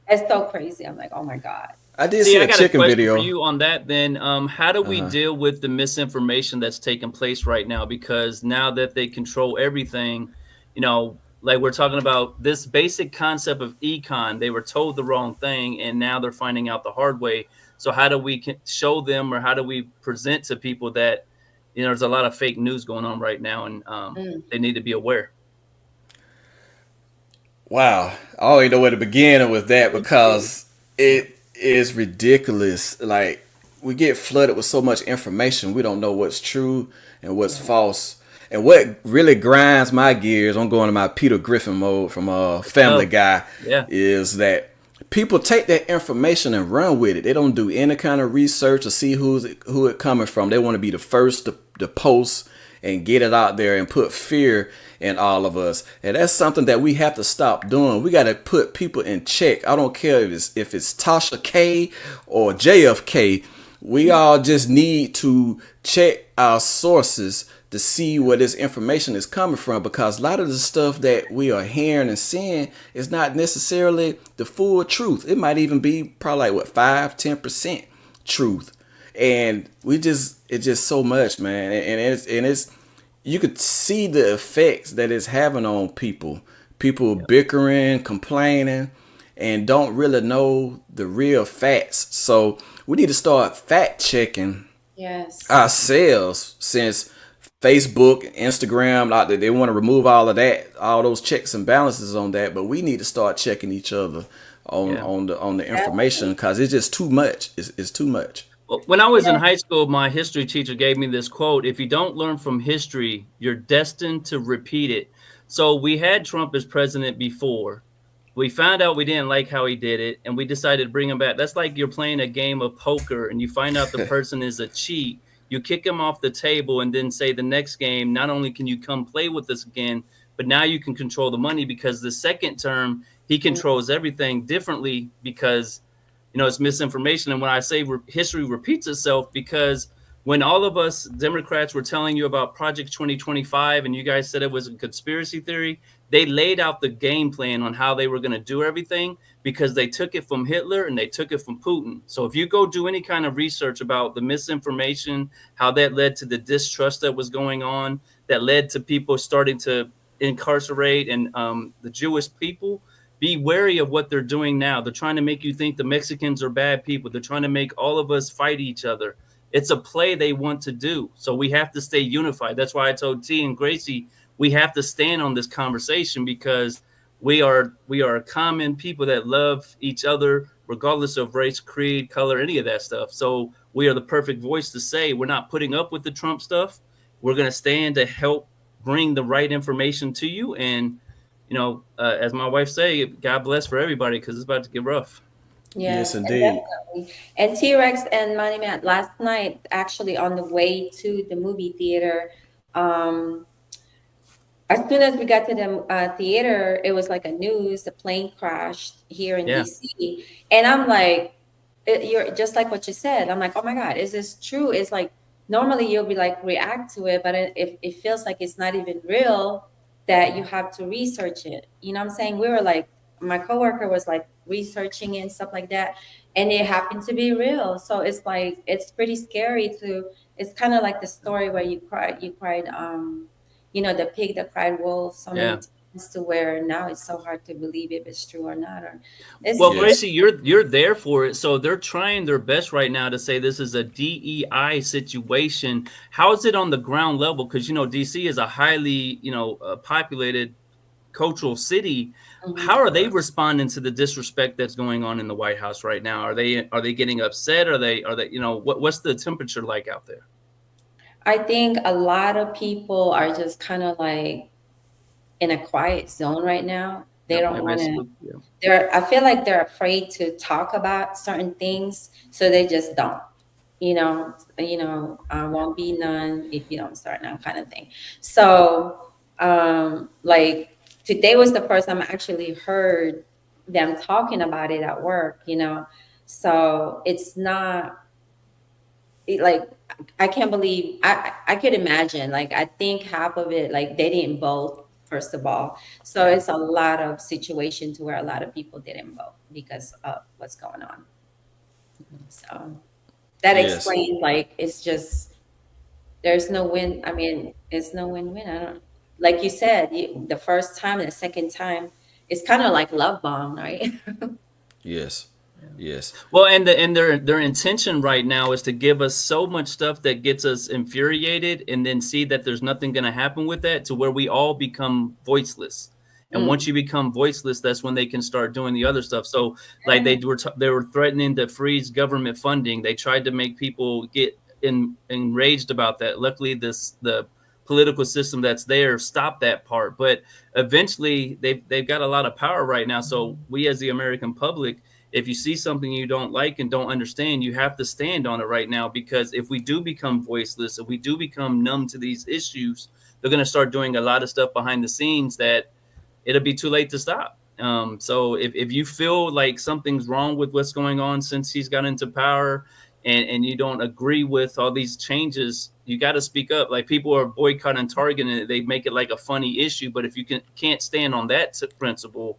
it's so crazy. I'm like, oh my god. I did see a chicken video. For you on that, then how do we deal with the misinformation that's taking place right now? Because now that they control everything, like we're talking about this basic concept of econ, they were told the wrong thing, and now they're finding out the hard way. So how do we show them, or how do we present to people that there's a lot of fake news going on right now, and they need to be aware? Wow, I don't even know where to begin with that because it is ridiculous. Like, we get flooded with so much information, we don't know what's true and what's false. And what really grinds my gears, I'm going to my Peter Griffin mode from Family Guy, is that people take that information and run with it. They don't do any kind of research or see who it coming from. They want to be the first to post and get it out there and put fear in all of us. And that's something that we have to stop doing. We got to put people in check. I don't care if it's Tasha K or JFK. We all just need to check our sources to see where this information is coming from, because a lot of the stuff that we are hearing and seeing is not necessarily the full truth. It might even be probably like 5-10% truth. And it's just so much, man. And it's you could see the effects that it's having on people. People bickering, complaining, and don't really know the real facts. So we need to start fact checking ourselves, since Facebook, Instagram, like they want to remove all of that, all those checks and balances on that. But we need to start checking each other on the information, because it's just too much. It's too much. When I was in high school, my history teacher gave me this quote: if you don't learn from history, you're destined to repeat it. So we had Trump as president before. We found out we didn't like how he did it, and we decided to bring him back. That's like you're playing a game of poker and you find out the person is a cheat. You kick him off the table and then say the next game, not only can you come play with us again, but now you can control the money, because the second term, he controls everything differently, because it's misinformation. And when I say history repeats itself, because when all of us Democrats were telling you about Project 2025 and you guys said it was a conspiracy theory, they laid out the game plan on how they were going to do everything, because they took it from Hitler and they took it from Putin. So if you go do any kind of research about the misinformation, how that led to the distrust that was going on, that led to people starting to incarcerate and the Jewish people, be wary of what they're doing now. They're trying to make you think the Mexicans are bad people. They're trying to make all of us fight each other. It's a play they want to do. So we have to stay unified. That's why I told Tee and Gracie, we have to stand on this conversation, because we are common people that love each other, regardless of race, creed, color, any of that stuff. So we are the perfect voice to say we're not putting up with the Trump stuff. We're going to stand to help bring the right information to you. And, as my wife say, God bless for everybody, because it's about to get rough. Yes, indeed. And Tee Recx and Money Man, last night, actually on the way to the movie theater, as soon as we got to the theater, it was like the plane crashed here in DC. And I'm like, you're just like what you said. I'm like, oh my God, is this true? It's like, normally you'll be like, react to it, but it feels like it's not even real, that you have to research it. You know what I'm saying? We were like, my coworker was like researching it and stuff like that, and it happened to be real. So it's like, it's pretty scary it's kind of like the story where you cried, the pig that cried wolf, so many times, to where now it's so hard to believe if it's true or not. Gracie, you're there for it. So they're trying their best right now to say this is a DEI situation. How is it on the ground level? Because, DC is a highly, populated cultural city. How are they responding to the disrespect that's going on in the White House right now? Are they getting upset? Are they what's the temperature like out there? I think a lot of people are just kind of like in a quiet zone right now. They don't want to. I feel like they're afraid to talk about certain things, so they just don't. Won't be none if you don't start now, kind of thing. So, like today was the first time I actually heard them talking about it at work. So it's not like, I can't believe, I could imagine, like, I think half of it, like, they didn't vote, first of all. So it's a lot of situations where a lot of people didn't vote because of what's going on. So that explains, like, it's just, there's no win. I mean, it's no win-win. Like you said, the first time and the second time, it's kind of like love bomb, right? Yes. Yes. Well, and their intention right now is to give us so much stuff that gets us infuriated, and then see that there's nothing going to happen with that, to where we all become voiceless. And once you become voiceless, that's when they can start doing the other stuff. So, like, they were threatening to freeze government funding. They tried to make people get enraged about that. Luckily, the political system that's there stopped that part. But eventually, they've got a lot of power right now. So we, as the American public, if you see something you don't like and don't understand, you have to stand on it right now, because if we do become voiceless, if we do become numb to these issues, they're going to start doing a lot of stuff behind the scenes that it'll be too late to stop. So if you feel like something's wrong with what's going on since he's got into power, and you don't agree with all these changes, you got to speak up. Like, people are boycotting Target and they make it like a funny issue. But if you can't stand on that principle,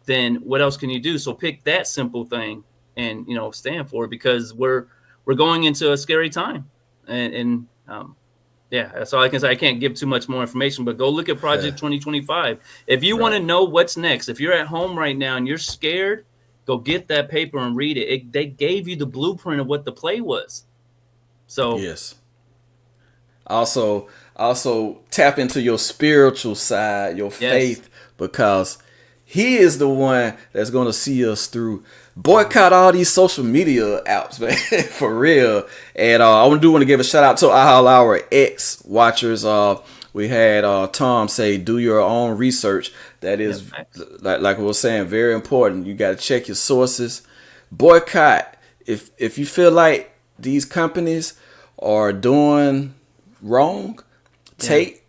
then what else can you do? So pick that simple thing and, stand for it, because we're going into a scary time. And yeah, that's all I can say. I can't give too much more information, but go look at Project 2025. If you want to know what's next, if you're at home right now and you're scared, go get that paper and read it. They gave you the blueprint of what the play was. So yes. Also tap into your spiritual side, your faith, because he is the one that's going to see us through. Boycott all these social media apps, man, for real. And I want to give a shout out to all our X watchers. We had Tom say, do your own research. That is, like we were saying, very important. You got to check your sources. Boycott. If you feel like these companies are doing wrong, take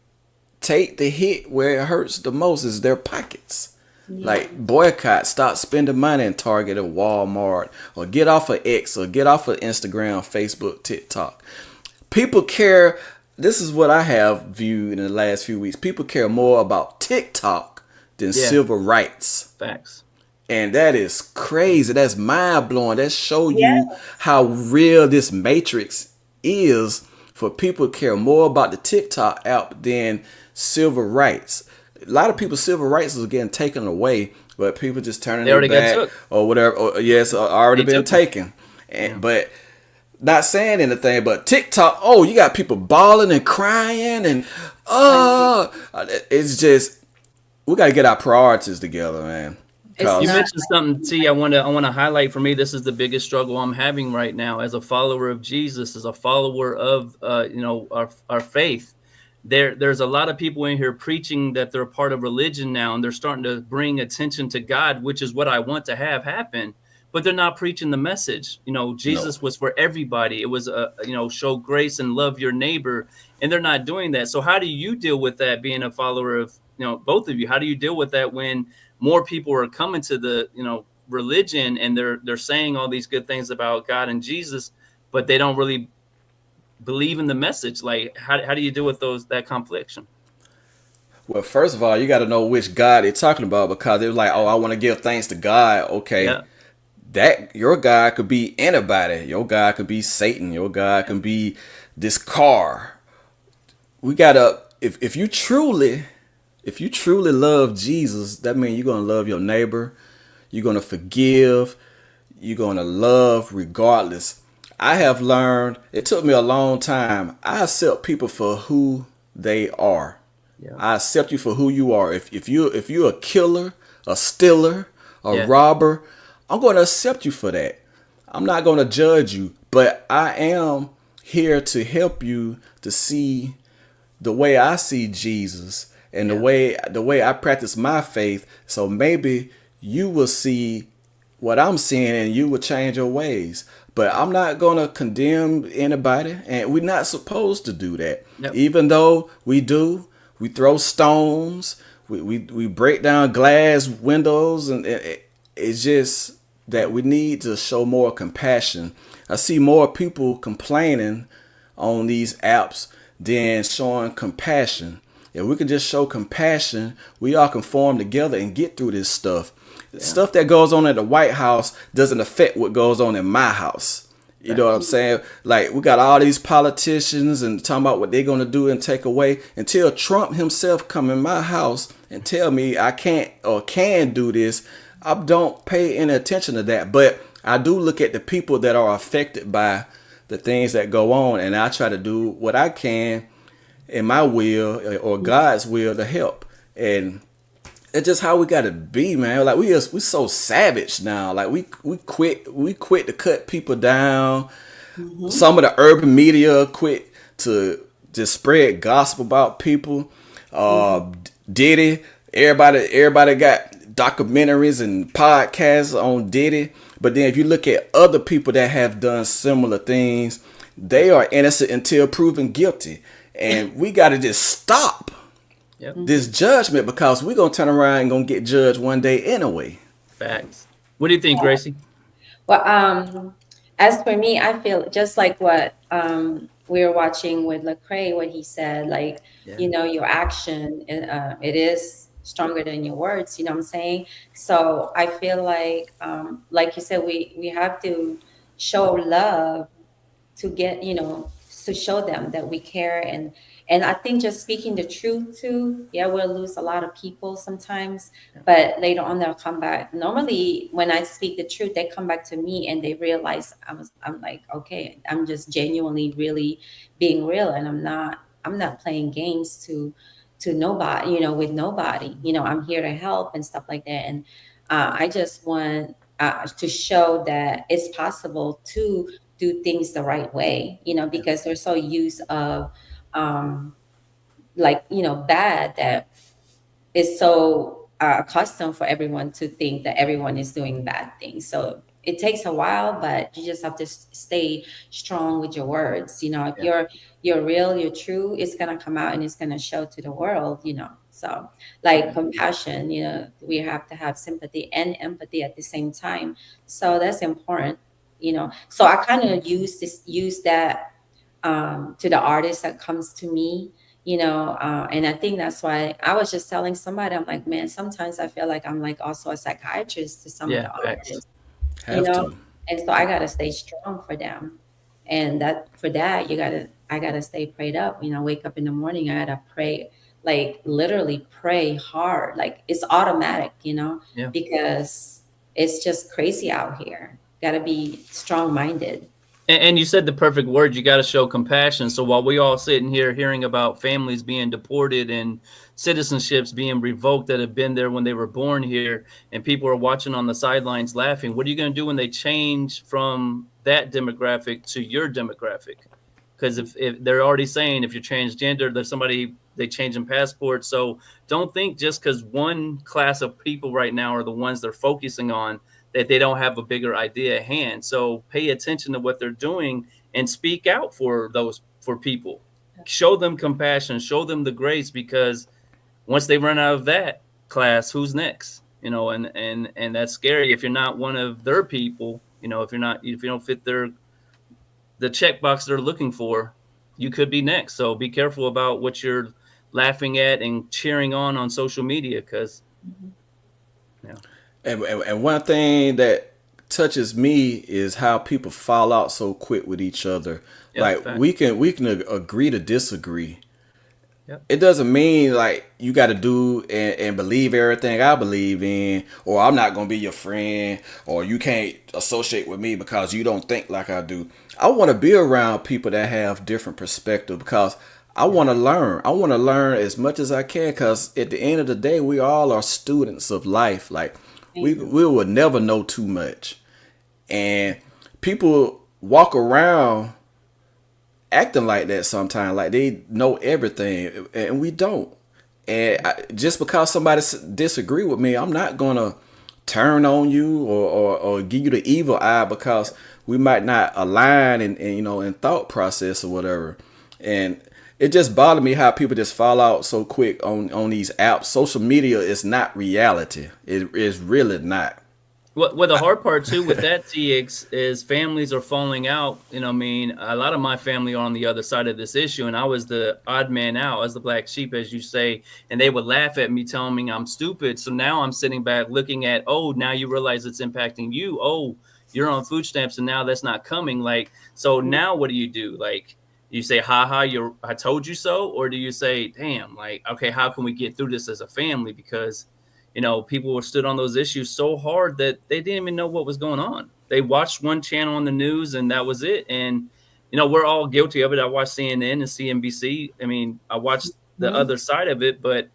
the hit where it hurts the most, is their pockets. Like, boycott, stop spending money in Target or Walmart, or get off of X, or get off of Instagram, Facebook, TikTok. People care. This is what I have viewed in the last few weeks. People care more about TikTok than civil rights. Facts. And that is crazy. That's mind blowing. That show you how real this matrix is, for people to care more about the TikTok app than civil rights. A lot of people's civil rights is getting taken away, but people just turning their back or whatever. Already been taken. But not saying anything. But TikTok, you got people bawling and crying, and it's just, we got to get our priorities together, man. You mentioned something, T, I want to highlight. For me, this is the biggest struggle I'm having right now as a follower of Jesus, as a follower of our faith. There's a lot of people in here preaching that they're a part of religion now, and they're starting to bring attention to God, which is what I want to have happen. But they're not preaching the message. Jesus was for everybody. It was show grace and love your neighbor, and they're not doing that. So how do you deal with that, being a follower of both of you? How do you deal with that when more people are coming to the religion, and they're saying all these good things about God and Jesus, but they don't really believe in the message? Like, how do you deal with that confliction? Well, first of all, you got to know which God they're talking about, because they're like, I want to give thanks to God. Okay, that your God could be anybody. Your God could be Satan. Your God can be this car. We gotta, if you truly love Jesus, that means you're gonna love your neighbor. You're gonna forgive. You're gonna love regardless. I have learned, it took me a long time. I accept people for who they are. Yeah. I accept you for who you are. If you're a killer, a stealer, a robber, I'm going to accept you for that. I'm not going to judge you, but I am here to help you to see the way I see Jesus and the way I practice my faith. So maybe you will see what I'm seeing and you will change your ways. But I'm not going to condemn anybody, and we're not supposed to do that. Yep. Even though we do, we throw stones, we break down glass windows, and it's just that we need to show more compassion. I see more people complaining on these apps than showing compassion. If we can just show compassion, we all can form together and get through this stuff. Yeah. Stuff that goes on at the White House doesn't affect what goes on in my house. You know what I'm saying? Like, we got all these politicians and talking about what they're going to do and take away, until Trump himself come in my house and tell me I can't or can do this. I don't pay any attention to that. But I do look at the people that are affected by the things that go on, and I try to do what I can in my will or God's will to help. And it's just how we gotta be, man. Like, we so savage now. Like, we quit to cut people down. Mm-hmm. Some of the urban media quit to just spread gospel about people. Diddy, everybody got documentaries and podcasts on Diddy. But then if you look at other people that have done similar things, they are innocent until proven guilty. And we gotta just stop this judgment, because we're going to turn around and going to get judged one day anyway. Facts. What do you think, Gracie? Well, as for me, I feel just like what we were watching with Lecrae, what he said, like, you know, your action, it is stronger than your words, you know what I'm saying? So I feel like you said, we have to show love to get, you know, to show them that we care. And I think just speaking the truth too, yeah, we'll lose a lot of people sometimes, but later on they'll come back. Normally when I speak the truth, they come back to me and they realize I'm like, okay, I'm just genuinely really being real, and I'm not playing games to nobody, you know, with nobody, you know, I'm here to help and stuff like that. And I just want to show that it's possible to do things the right way, you know, because they're so used of like, you know, bad, that it's so accustomed for everyone to think that everyone is doing bad things. So it takes a while, but you just have to stay strong with your words. You know, if you're real, you're true, it's gonna come out and it's gonna show to the world, you know. So like compassion, you know, we have to have sympathy and empathy at the same time. So that's important, you know. So I kind of use that to the artist that comes to me, you know, and I think that's why I was just telling somebody, I'm like, man, sometimes I feel like I'm like also a psychiatrist to some of the artists, you know, and so I gotta stay strong for them, and that for that I gotta stay prayed up, you know, wake up in the morning, I gotta pray, like literally pray hard, like it's automatic, you know, because it's just crazy out here. Gotta be strong minded. And you said the perfect word. You got to show compassion. So while we all sitting here hearing about families being deported and citizenships being revoked that have been there when they were born here, and people are watching on the sidelines laughing, what are you going to do when they change from that demographic to your demographic? Because if they're already saying if you're transgender, there's somebody they changing passports. So don't think just because one class of people right now are the ones they're focusing on, that they don't have a bigger idea at hand. So pay attention to what they're doing and speak out for people. Show them compassion, show them the grace, because once they run out of that class, who's next? You know, and that's scary if you're not one of their people, you know, if you don't fit the checkbox they're looking for, you could be next. So be careful about what you're laughing at and cheering on social media, because And one thing that touches me is how people fall out so quick with each other. Like we can agree to disagree. It doesn't mean like you got to do and believe everything I believe in, or I'm not going to be your friend, or you can't associate with me because you don't think like I do. I want to be around people that have different perspective, because I want to learn. I want to learn as much as I can, because at the end of the day, we all are students of life. Like we will never know too much. And people walk around acting like that sometimes, like they know everything, and we don't. And just because somebody disagree with me, I'm not gonna turn on you or give you the evil eye because we might not align in thought process or whatever. And it just bothered me how people just fall out so quick on these apps. Social media is not reality. It is really not. Well, the hard part too with that, TX, is families are falling out. You know, I mean, a lot of my family are on the other side of this issue, and I was the odd man out, as the black sheep, as you say, and they would laugh at me, telling me I'm stupid. So now I'm sitting back looking at, oh, now you realize it's impacting you. Oh, you're on food stamps, and now that's not coming. Like, so now what do? Like, you say, I told you so? Or do you say, damn, like, okay, how can we get through this as a family? Because, you know, people were stood on those issues so hard that they didn't even know what was going on. They watched one channel on the news and that was it. And, you know, we're all guilty of it. I watched CNN and CNBC. I mean, I watched the other side of it, but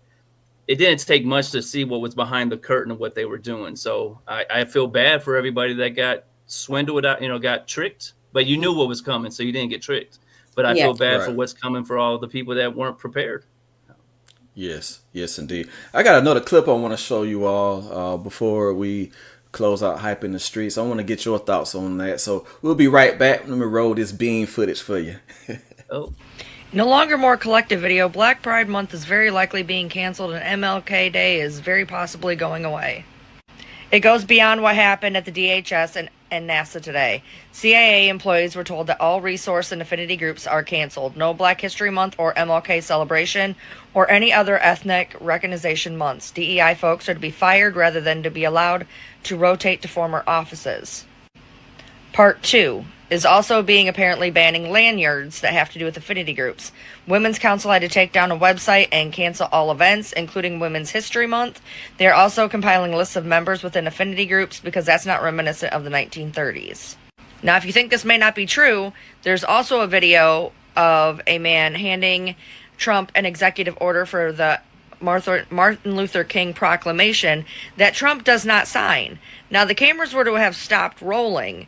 it didn't take much to see what was behind the curtain of what they were doing. So I feel bad for everybody that got swindled out, got tricked, but you knew what was coming, so you didn't get tricked. But I feel bad for what's coming for all the people that weren't prepared. Yes, indeed. I got another clip I want to show you all before we close out Hype in the Streets. I want to get your thoughts on that. So we'll be right back. Let me roll this bean footage for you. No longer more collective video. Black Pride Month is very likely being canceled, and MLK Day is very possibly going away. It goes beyond what happened at the DHS, and and NASA Today. CIA employees were told that all resource and affinity groups are canceled. No Black History Month or MLK celebration or any other ethnic recognition months. DEI folks are to be fired rather than to be allowed to rotate to former offices. Part 2 is also being apparently banning lanyards that have to do with affinity groups. Women's Council had to take down a website and cancel all events, including Women's History Month. They are also compiling lists of members within affinity groups because that's not reminiscent of the 1930s. Now, if you think this may not be true, there's also a video of a man handing Trump an executive order for the Martin Luther King proclamation that Trump does not sign. Now, the cameras were to have stopped rolling,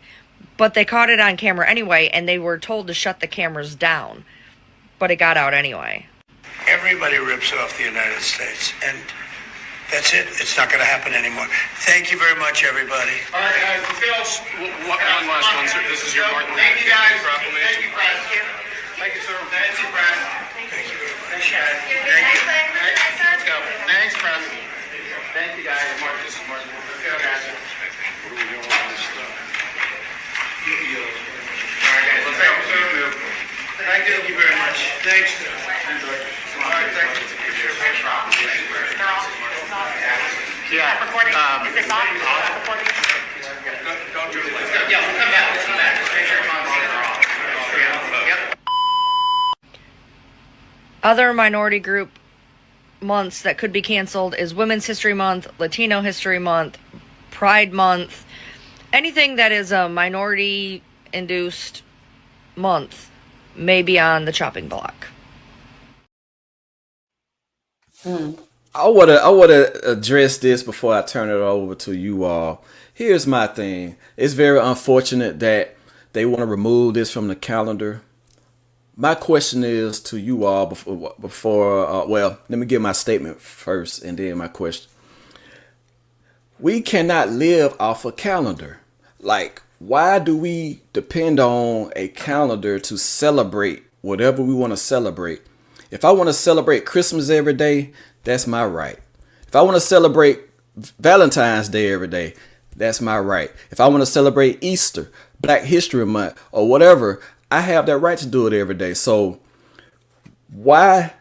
but they caught it on camera anyway, and they were told to shut the cameras down. But it got out anyway. Everybody rips off the United States, and that's it. It's not going to happen anymore. Thank you very much, everybody. All right, Phil. One last one, sir. This is your Martin Luther King proclamation. Thank you, Press. Thank you, sir. Thank you, Press. Thank you. Thank you. Let's go. Thanks, Press. Thank you, guys. This is Martin Luther King. What are we doing on this stuff? All right, guys. Let's go. Thank you very much. Thanks. All right, thank you. Yeah. Is this off? Recording? Don't do it. Let's go. Yeah, we'll come back. Let's come back. Make sure it's on. Yep. Other minority group months that could be canceled is Women's History Month, Latino History Month, Pride Month, anything that is a minority-induced month may be on the chopping block. I wanna address this before I turn it over to you all. Here's my thing. It's very unfortunate that they want to remove this from the calendar. My question is to you all before well, let me give my statement first and then my question. We cannot live off a calendar. Like, why do we depend on a calendar to celebrate whatever we want to celebrate? If I want to celebrate Christmas every day, that's my right. If I want to celebrate Valentine's Day every day, that's my right. If I want to celebrate Easter, Black History Month, or whatever, I have that right to do it every day. So why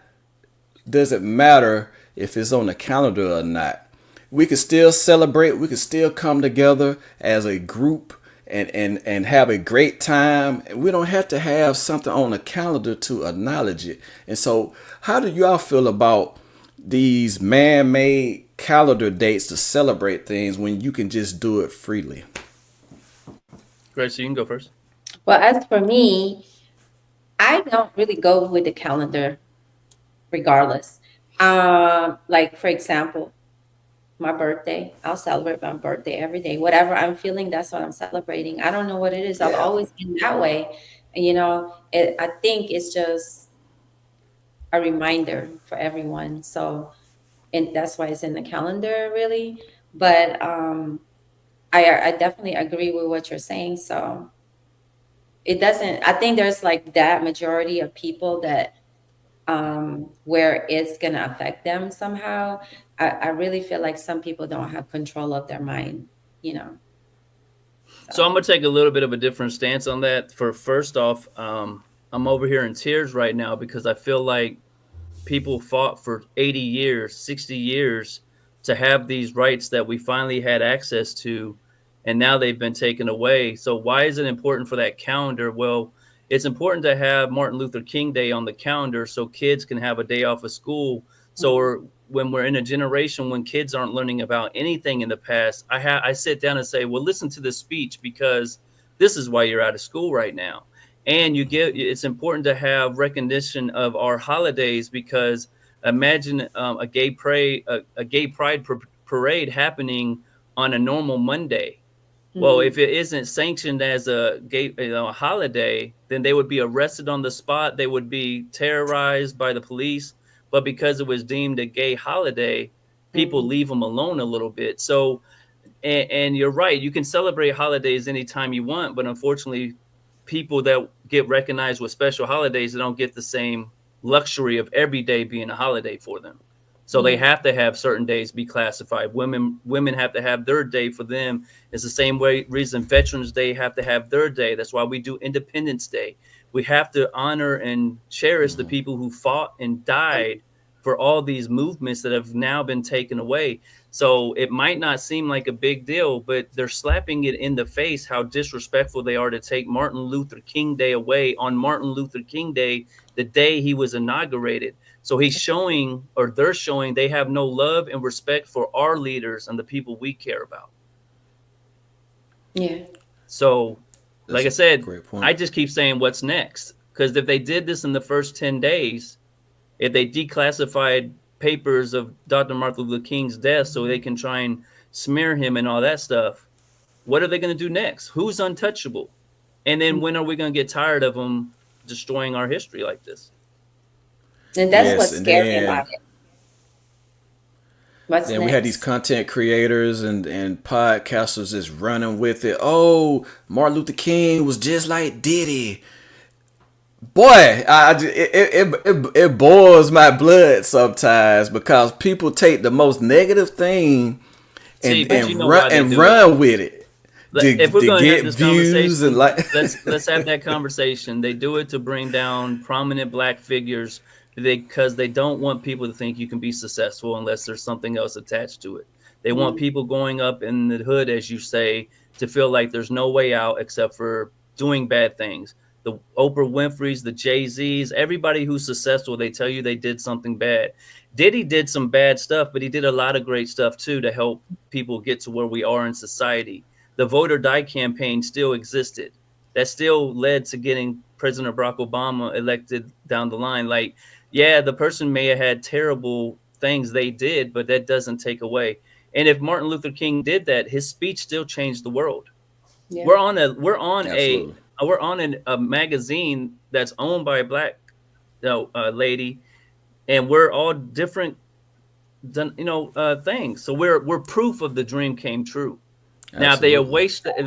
does it matter if it's on the calendar or not? We can still celebrate. We can still come together as a group and have a great time. And we don't have to have something on the calendar to acknowledge it. And so how do y'all feel about these man-made calendar dates to celebrate things when you can just do it freely? Great, so you can go first. Well, as for me, I don't really go with the calendar regardless. Like, for example, my birthday, I'll celebrate my birthday every day. Whatever I'm feeling, that's what I'm celebrating. I don't know what it is. I've always been that way. And, I think it's just a reminder for everyone. So, and that's why it's in the calendar, really. But I definitely agree with what you're saying. So it doesn't, I think there's like that majority of people that where it's going to affect them somehow. I really feel like some people don't have control of their mind, So I'm going to take a little bit of a different stance on that. First off, I'm over here in tears right now because I feel like people fought for 80 years, 60 years to have these rights that we finally had access to, and now they've been taken away. So why is it important for that calendar? Well, it's important to have Martin Luther King Day on the calendar so kids can have a day off of school. So when we're in a generation when kids aren't learning about anything in the past, I sit down and say, well, listen to this speech because this is why you're out of school right now. And it's important to have recognition of our holidays because imagine a gay pride parade happening on a normal Monday. Well, if it isn't sanctioned as a gay holiday, then they would be arrested on the spot. They would be terrorized by the police. But because it was deemed a gay holiday, people leave them alone a little bit. So, and you're right, you can celebrate holidays anytime you want. But unfortunately, people that get recognized with special holidays, they don't get the same luxury of every day being a holiday for them. So they have to have certain days be classified. Women have to have their day for them. It's the same reason Veterans Day have to have their day. That's why we do Independence Day. We have to honor and cherish the people who fought and died for all these movements that have now been taken away. So it might not seem like a big deal, but they're slapping it in the face how disrespectful they are to take Martin Luther King Day away on Martin Luther King Day, the day he was inaugurated. So he's showing, or they're showing, they have no love and respect for our leaders and the people we care about. Yeah. So, like I said, great point. I just keep saying what's next. Because if they did this in the first 10 days, if they declassified papers of Dr. Martin Luther King's death so they can try and smear him and all that stuff, what are they going to do next? Who's untouchable? And then when are we going to get tired of them destroying our history like this? And that's what's scary about it. What's then next? we had these content creators and podcasters just running with it. Oh, Martin Luther King was just like Diddy. Boy, it boils my blood sometimes because people take the most negative thing and run with it. If we're going to have this views conversation, and let's have that conversation. They do it to bring down prominent black figures because they don't want people to think you can be successful unless there's something else attached to it. They want people going up in the hood, as you say, to feel like there's no way out except for doing bad things. The Oprah Winfrey's, the Jay-Z's, everybody who's successful, they tell you they did something bad. Diddy did some bad stuff, but he did a lot of great stuff too to help people get to where we are in society. The Vote or Die campaign still existed. That still led to getting President Barack Obama elected down the line. Like, yeah, the person may have had terrible things they did, but that doesn't take away. And if Martin Luther King did that, his speech still changed the world. Yeah. We're on a magazine that's owned by a black lady, and we're all different things. So we're proof of the dream came true. Absolutely. Now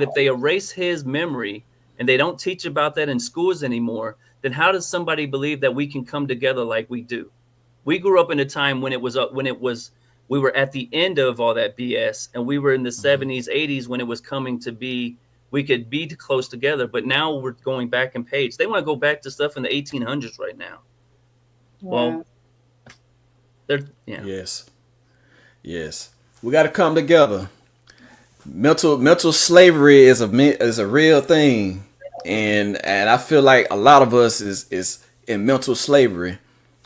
if they erase his memory and they don't teach about that in schools anymore, then how does somebody believe that we can come together like we do? We grew up in a time when we were at the end of all that BS, and we were in the 70s, 80s when it was coming to be, we could be close together, but now we're going back in page. They want to go back to stuff in the 1800s right now. Well, Yes. We got to come together. Mental slavery is a real thing, and I feel like a lot of us is in mental slavery,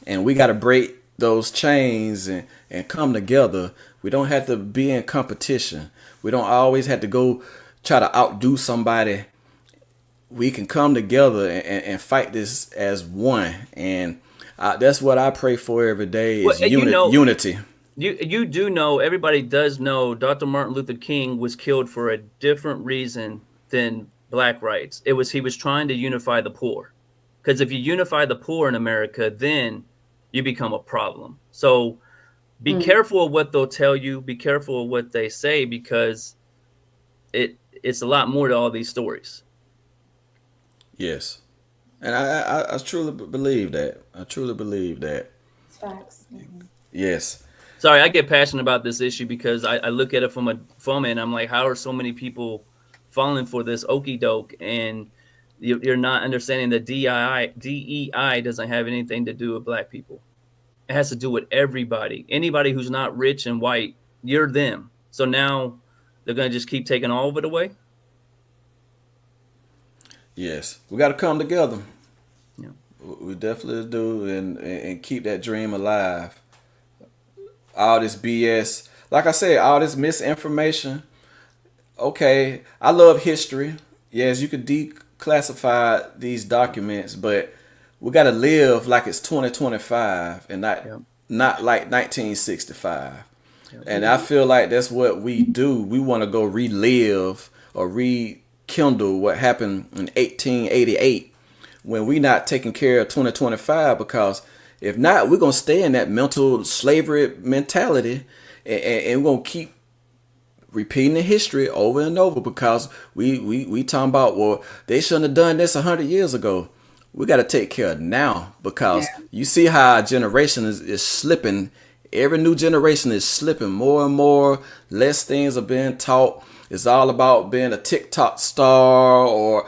and we got to break those chains and come together. We don't have to be in competition. We don't always have to go try to outdo somebody. We can come together and fight this as one, and that's what I pray for every day is unity. You do know, everybody does know, Dr. Martin Luther King was killed for a different reason than black rights. He was trying to unify the poor, because if you unify the poor in America, then you become a problem. So be careful of what they'll tell you. Be careful of what they say, because it's a lot more to all these stories. Yes. And I truly believe that. Facts. Yes. Sorry, I get passionate about this issue because I look at it from it and I'm like, how are so many people falling for this okie doke? And you're not understanding that DEI doesn't have anything to do with black people. It has to do with everybody. Anybody who's not rich and white, you're them. So now they're going to just keep taking all of it away? Yes. We got to come together. Yeah. We definitely do, and keep that dream alive. All this BS, like I said, all this misinformation. Okay, I love history. Yes, you could declassify these documents, but we got to live like it's 2025 and not like 1965. And I feel like that's what we do. We want to go relive or rekindle what happened in 1888 when we not taking care of 2025, because if not, we're going to stay in that mental slavery mentality, and we're going to keep repeating the history over and over, because we talking about, well, they shouldn't have done this 100 years ago. We got to take care of now, because you see how our generation is slipping every new generation is slipping more and more. Less things are being taught. It's all about being a TikTok star or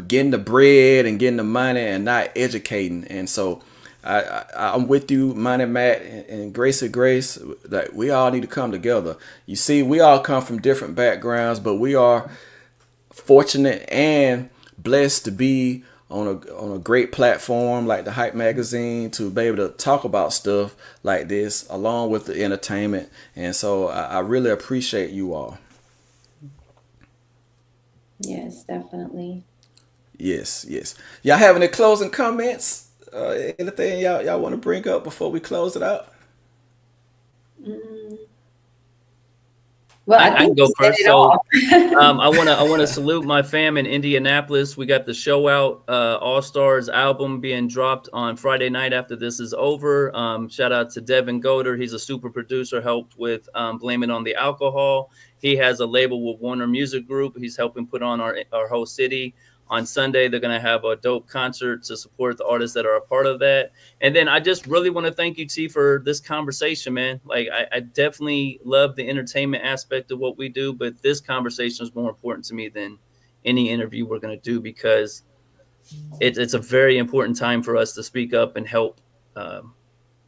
getting the bread and getting the money and not educating. And so I'm with you, Money Matt and Graci Grace, that we all need to come together. You see, we all come from different backgrounds, but we are fortunate and blessed to be on a great platform like the Hype Magazine to be able to talk about stuff like this along with the entertainment. And so I really appreciate you all. Yes, definitely. Yes. Y'all have any closing comments? Anything y'all want to bring up before we close it out? Well, I can go first. So I want to salute my fam in Indianapolis. We got the Show Out All Stars album being dropped on Friday night after this is over. Shout out to Devin Goder. He's a super producer, helped with Blame It on the Alcohol. He has a label with Warner Music Group. He's helping put on our whole city. On Sunday, they're going to have a dope concert to support the artists that are a part of that. And then I just really want to thank you, T, for this conversation, man. Like, I definitely love the entertainment aspect of what we do, but this conversation is more important to me than any interview we're going to do, because it's a very important time for us to speak up and help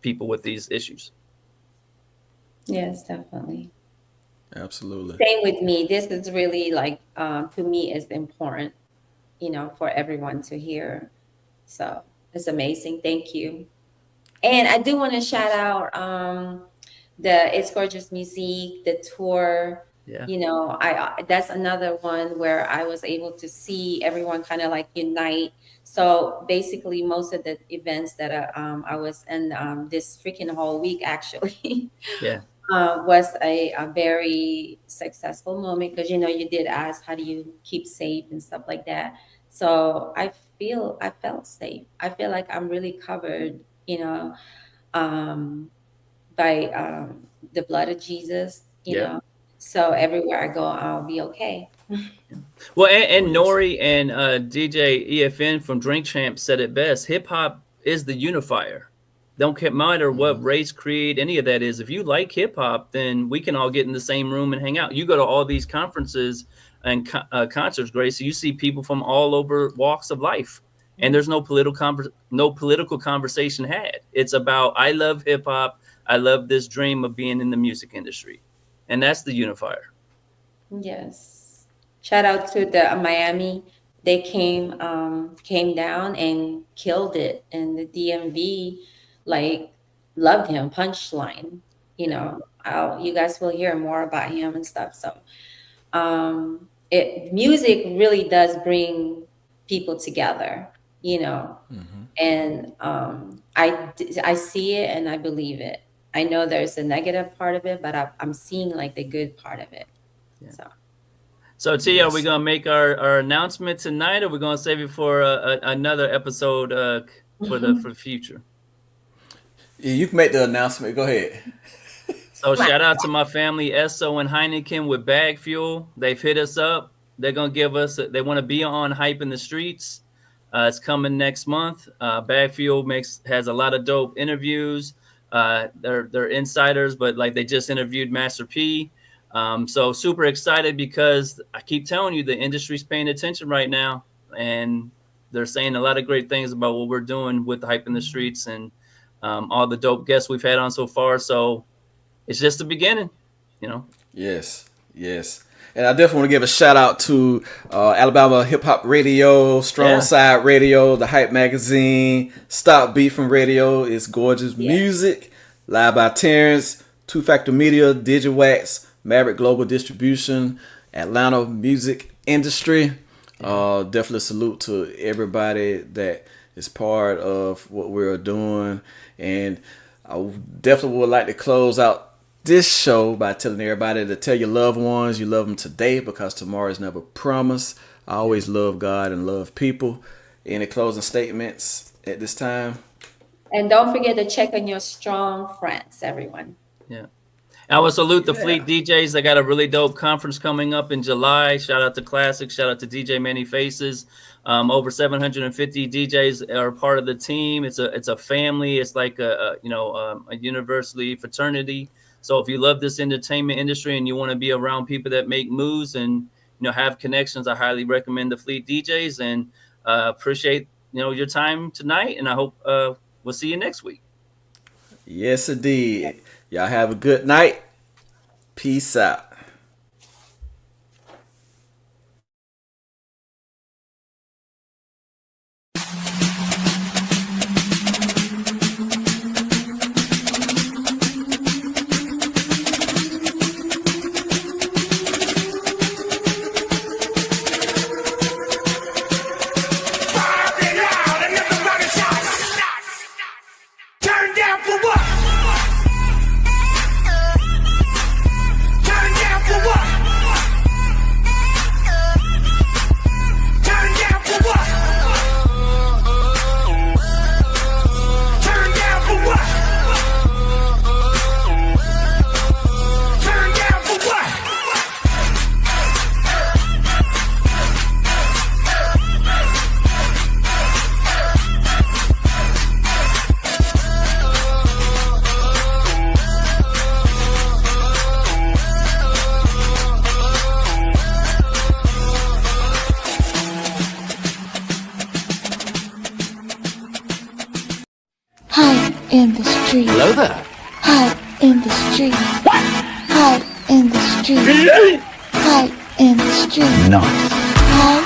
people with these issues. Yes, definitely. Absolutely. Same with me. This is really like, to me, is important, for everyone to hear. So it's amazing. Thank you. And I do want to shout out the It's Gorgeous Music, the tour. Yeah. I that's another one where I was able to see everyone kind of like unite. So basically, most of the events that I was in this freaking whole week, actually. Yeah. Was a very successful moment, because you did ask how do you keep safe and stuff like that. So I felt safe. I feel like I'm really covered, by the blood of Jesus. Yeah. So everywhere I go, I'll be okay. Well, and Nori and DJ EFN from Drink Champ said it best. Hip hop is the unifier. Don't matter what race, creed, any of that is. If you like hip hop, then we can all get in the same room and hang out. You go to all these conferences and concerts, Grace. So you see people from all over walks of life, and there's no political conversation had. It's about, I love hip hop. I love this dream of being in the music industry, and that's the unifier. Yes. Shout out to the Miami. They came down and killed it, and the DMV loved him. Punchline. You guys will hear more about him and stuff. So music really does bring people together, and I see it and I believe it. I know there's a negative part of it, but I'm seeing like the good part of it. Yeah. So T, are we gonna make our announcement tonight, or are we gonna save it for another episode for the future? Yeah, you can make the announcement. Go ahead. So shout out to my family, Esso and Heineken with Bag Fuel. They've hit us up. They're going to give us, they want to be on Hype in the Streets. It's coming next month. Bag Fuel has a lot of dope interviews. They're insiders, but like they just interviewed Master P. So super excited, because I keep telling you, the industry's paying attention right now, and they're saying a lot of great things about what we're doing with Hype in the Streets and all the dope guests we've had on so far. So it's just the beginning, Yes. And I definitely want to give a shout out to Alabama Hip Hop Radio, Strong Side Radio, the Hype Magazine, Stop Beefing Radio, It's Gorgeous Music, Live by Terrence, Two Factor Media, Digiwax, Maverick Global Distribution, Atlanta Music Industry. Definitely salute to everybody that is part of what we're doing. And I definitely would like to close out this show by telling everybody to tell your loved ones you love them today, because tomorrow is never promised. I always love God and love people. Any closing statements at this time? And don't forget to check on your strong friends, everyone. Yeah. I will salute the Fleet DJs. They got a really dope conference coming up in July. Shout out to Classic. Shout out to DJ Many Faces. Over 750 DJs are part of the team. It's a family. It's like a university fraternity. So if you love this entertainment industry and you want to be around people that make moves and have connections, I highly recommend the Fleet DJs. And appreciate your time tonight. And I hope we'll see you next week. Yes, indeed. Y'all have a good night. Peace out. Turn down for what? Turn down for what? Turn down for what? Turn down for what? Turn down for what? Hide in the street. Hello there. Hide in the street. What? Hide in the street. Hide in the street. No. Hide